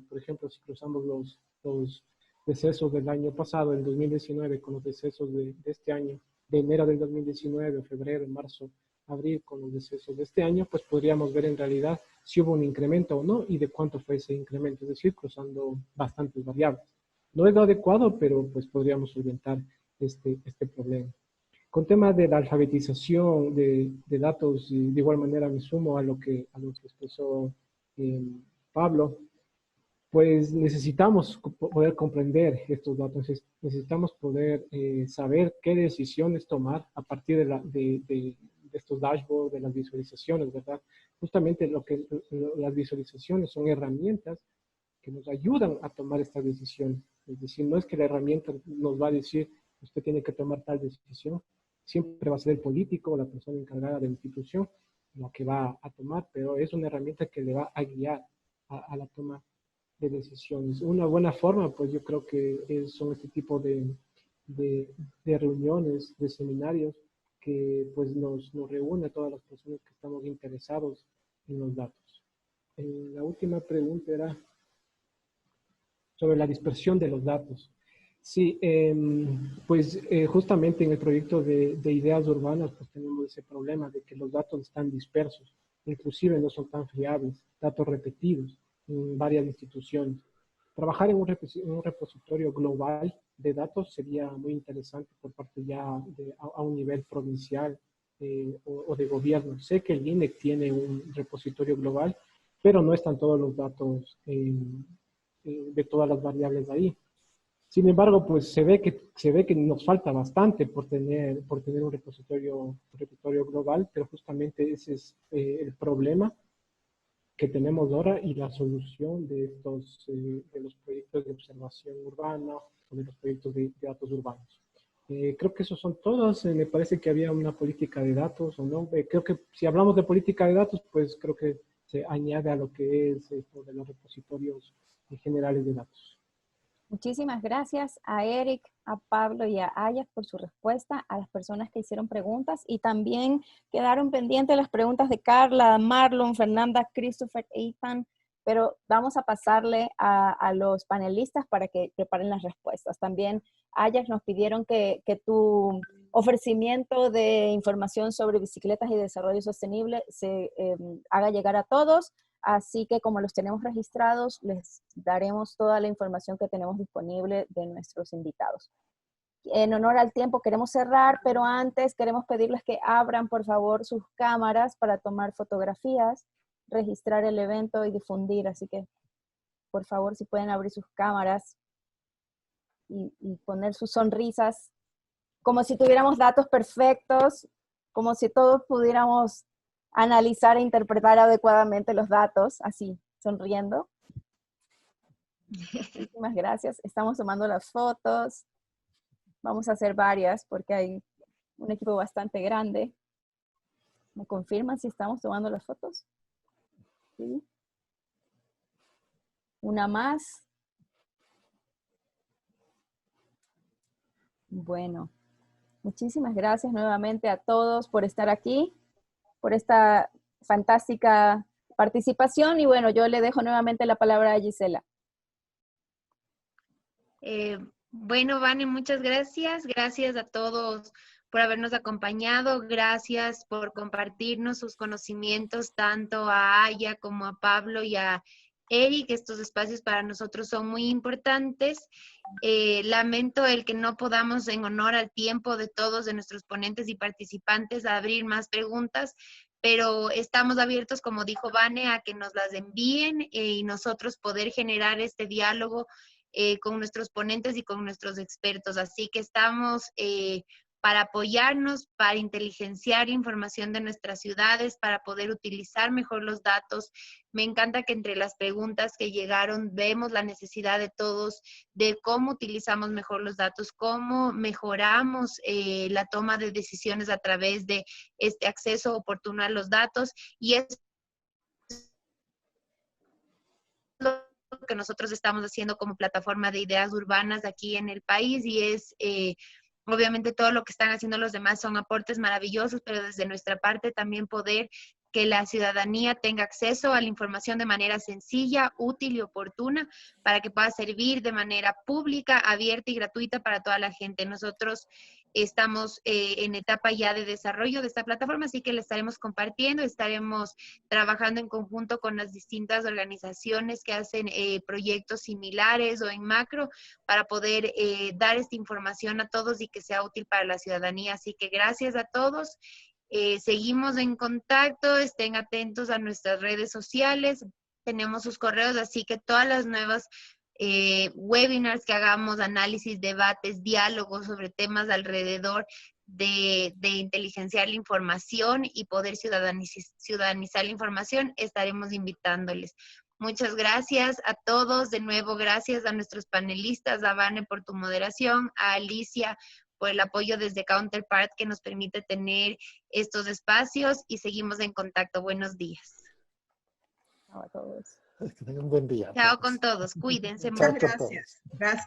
por ejemplo, si cruzamos los decesos del año pasado, el 2019, con los decesos de este año, de enero del 2019, febrero, marzo, abril, con los decesos de este año, pues podríamos ver en realidad si hubo un incremento o no y de cuánto fue ese incremento, es decir, cruzando bastantes variables. No es lo adecuado, pero pues podríamos solventar este problema. Con temas de la alfabetización de datos, y de igual manera me sumo a lo que expresó Pablo, pues necesitamos poder comprender estos datos, necesitamos poder saber qué decisiones tomar a partir de estos dashboards, de las visualizaciones, ¿verdad? Justamente las visualizaciones son herramientas que nos ayudan a tomar estas decisiones. Es decir, no es que la herramienta nos va a decir, usted tiene que tomar tal decisión, siempre va a ser el político o la persona encargada de la institución la que va a tomar, pero es una herramienta que le va a guiar a la toma de decisiones. Una buena forma, pues yo creo que son este tipo de reuniones, de seminarios, que pues nos reúne a todas las personas que estamos interesados en los datos. La última pregunta era sobre la dispersión de los datos. Sí, pues justamente en el proyecto de ideas urbanas pues tenemos ese problema de que los datos están dispersos, inclusive no son tan fiables, datos repetidos en varias instituciones. Trabajar en un repositorio global de datos sería muy interesante por parte ya a un nivel provincial o de gobierno. Sé que el INEC tiene un repositorio global, pero no están todos los datos de todas las variables ahí. Sin embargo, pues se ve que nos falta bastante por tener un repositorio global, pero justamente ese es el problema que tenemos ahora y la solución de los proyectos de observación urbana o de los proyectos de datos urbanos. Creo que esos son todos. Me parece que había una política de datos, ¿o no? Creo que si hablamos de política de datos, pues creo que se añade a lo que es esto de los repositorios generales de datos. Muchísimas gracias a Eric, a Pablo y a Aya por su respuesta, a las personas que hicieron preguntas y también quedaron pendientes las preguntas de Carla, Marlon, Fernanda, Christopher, Ethan, pero vamos a pasarle a los panelistas para que preparen las respuestas. También, Aya, nos pidieron que tu ofrecimiento de información sobre bicicletas y desarrollo sostenible se haga llegar a todos. Así que como los tenemos registrados, les daremos toda la información que tenemos disponible de nuestros invitados. En honor al tiempo queremos cerrar, pero antes queremos pedirles que abran por favor sus cámaras para tomar fotografías, registrar el evento y difundir. Así que por favor si pueden abrir sus cámaras y poner sus sonrisas como si tuviéramos datos perfectos, como si todos pudiéramos analizar e interpretar adecuadamente los datos, así, sonriendo. Muchísimas gracias. Estamos tomando las fotos. Vamos a hacer varias porque hay un equipo bastante grande. ¿Me confirman si estamos tomando las fotos? ¿Sí? Una más. Bueno, muchísimas gracias nuevamente a todos por estar aquí, por esta fantástica participación. Y bueno, yo le dejo nuevamente la palabra a Gisela. Bueno, Vane, muchas gracias. Gracias a todos por habernos acompañado. Gracias por compartirnos sus conocimientos, tanto a Aya como a Pablo y a Eric. Estos espacios para nosotros son muy importantes. Lamento el que no podamos, en honor al tiempo de todos, de nuestros ponentes y participantes, abrir más preguntas, pero estamos abiertos, como dijo Vane, a que nos las envíen y nosotros poder generar este diálogo con nuestros ponentes y con nuestros expertos. Así que estamos para apoyarnos, para inteligenciar información de nuestras ciudades, para poder utilizar mejor los datos. Me encanta que entre las preguntas que llegaron vemos la necesidad de todos de cómo utilizamos mejor los datos, cómo mejoramos la toma de decisiones a través de este acceso oportuno a los datos, y es lo que nosotros estamos haciendo como plataforma de ideas urbanas aquí en el país, y es obviamente todo lo que están haciendo los demás son aportes maravillosos, pero desde nuestra parte también poder que la ciudadanía tenga acceso a la información de manera sencilla, útil y oportuna para que pueda servir de manera pública, abierta y gratuita para toda la gente. Nosotros estamos en etapa ya de desarrollo de esta plataforma, así que la estaremos compartiendo, estaremos trabajando en conjunto con las distintas organizaciones que hacen proyectos similares o en macro para poder dar esta información a todos y que sea útil para la ciudadanía. Así que gracias a todos. Seguimos en contacto, estén atentos a nuestras redes sociales, tenemos sus correos, así que todas las nuevas webinars que hagamos, análisis, debates, diálogos sobre temas alrededor de inteligenciar la información y poder ciudadanizar la información, estaremos invitándoles. Muchas gracias a todos. De nuevo, gracias a nuestros panelistas, a Vane por tu moderación, a Alicia por el apoyo desde Counterpart que nos permite tener estos espacios, y seguimos en contacto. Buenos días. Chao a todos. Que tengan un buen día. Chao con todos. Cuídense. Chao Muchas con gracias. todos. Gracias.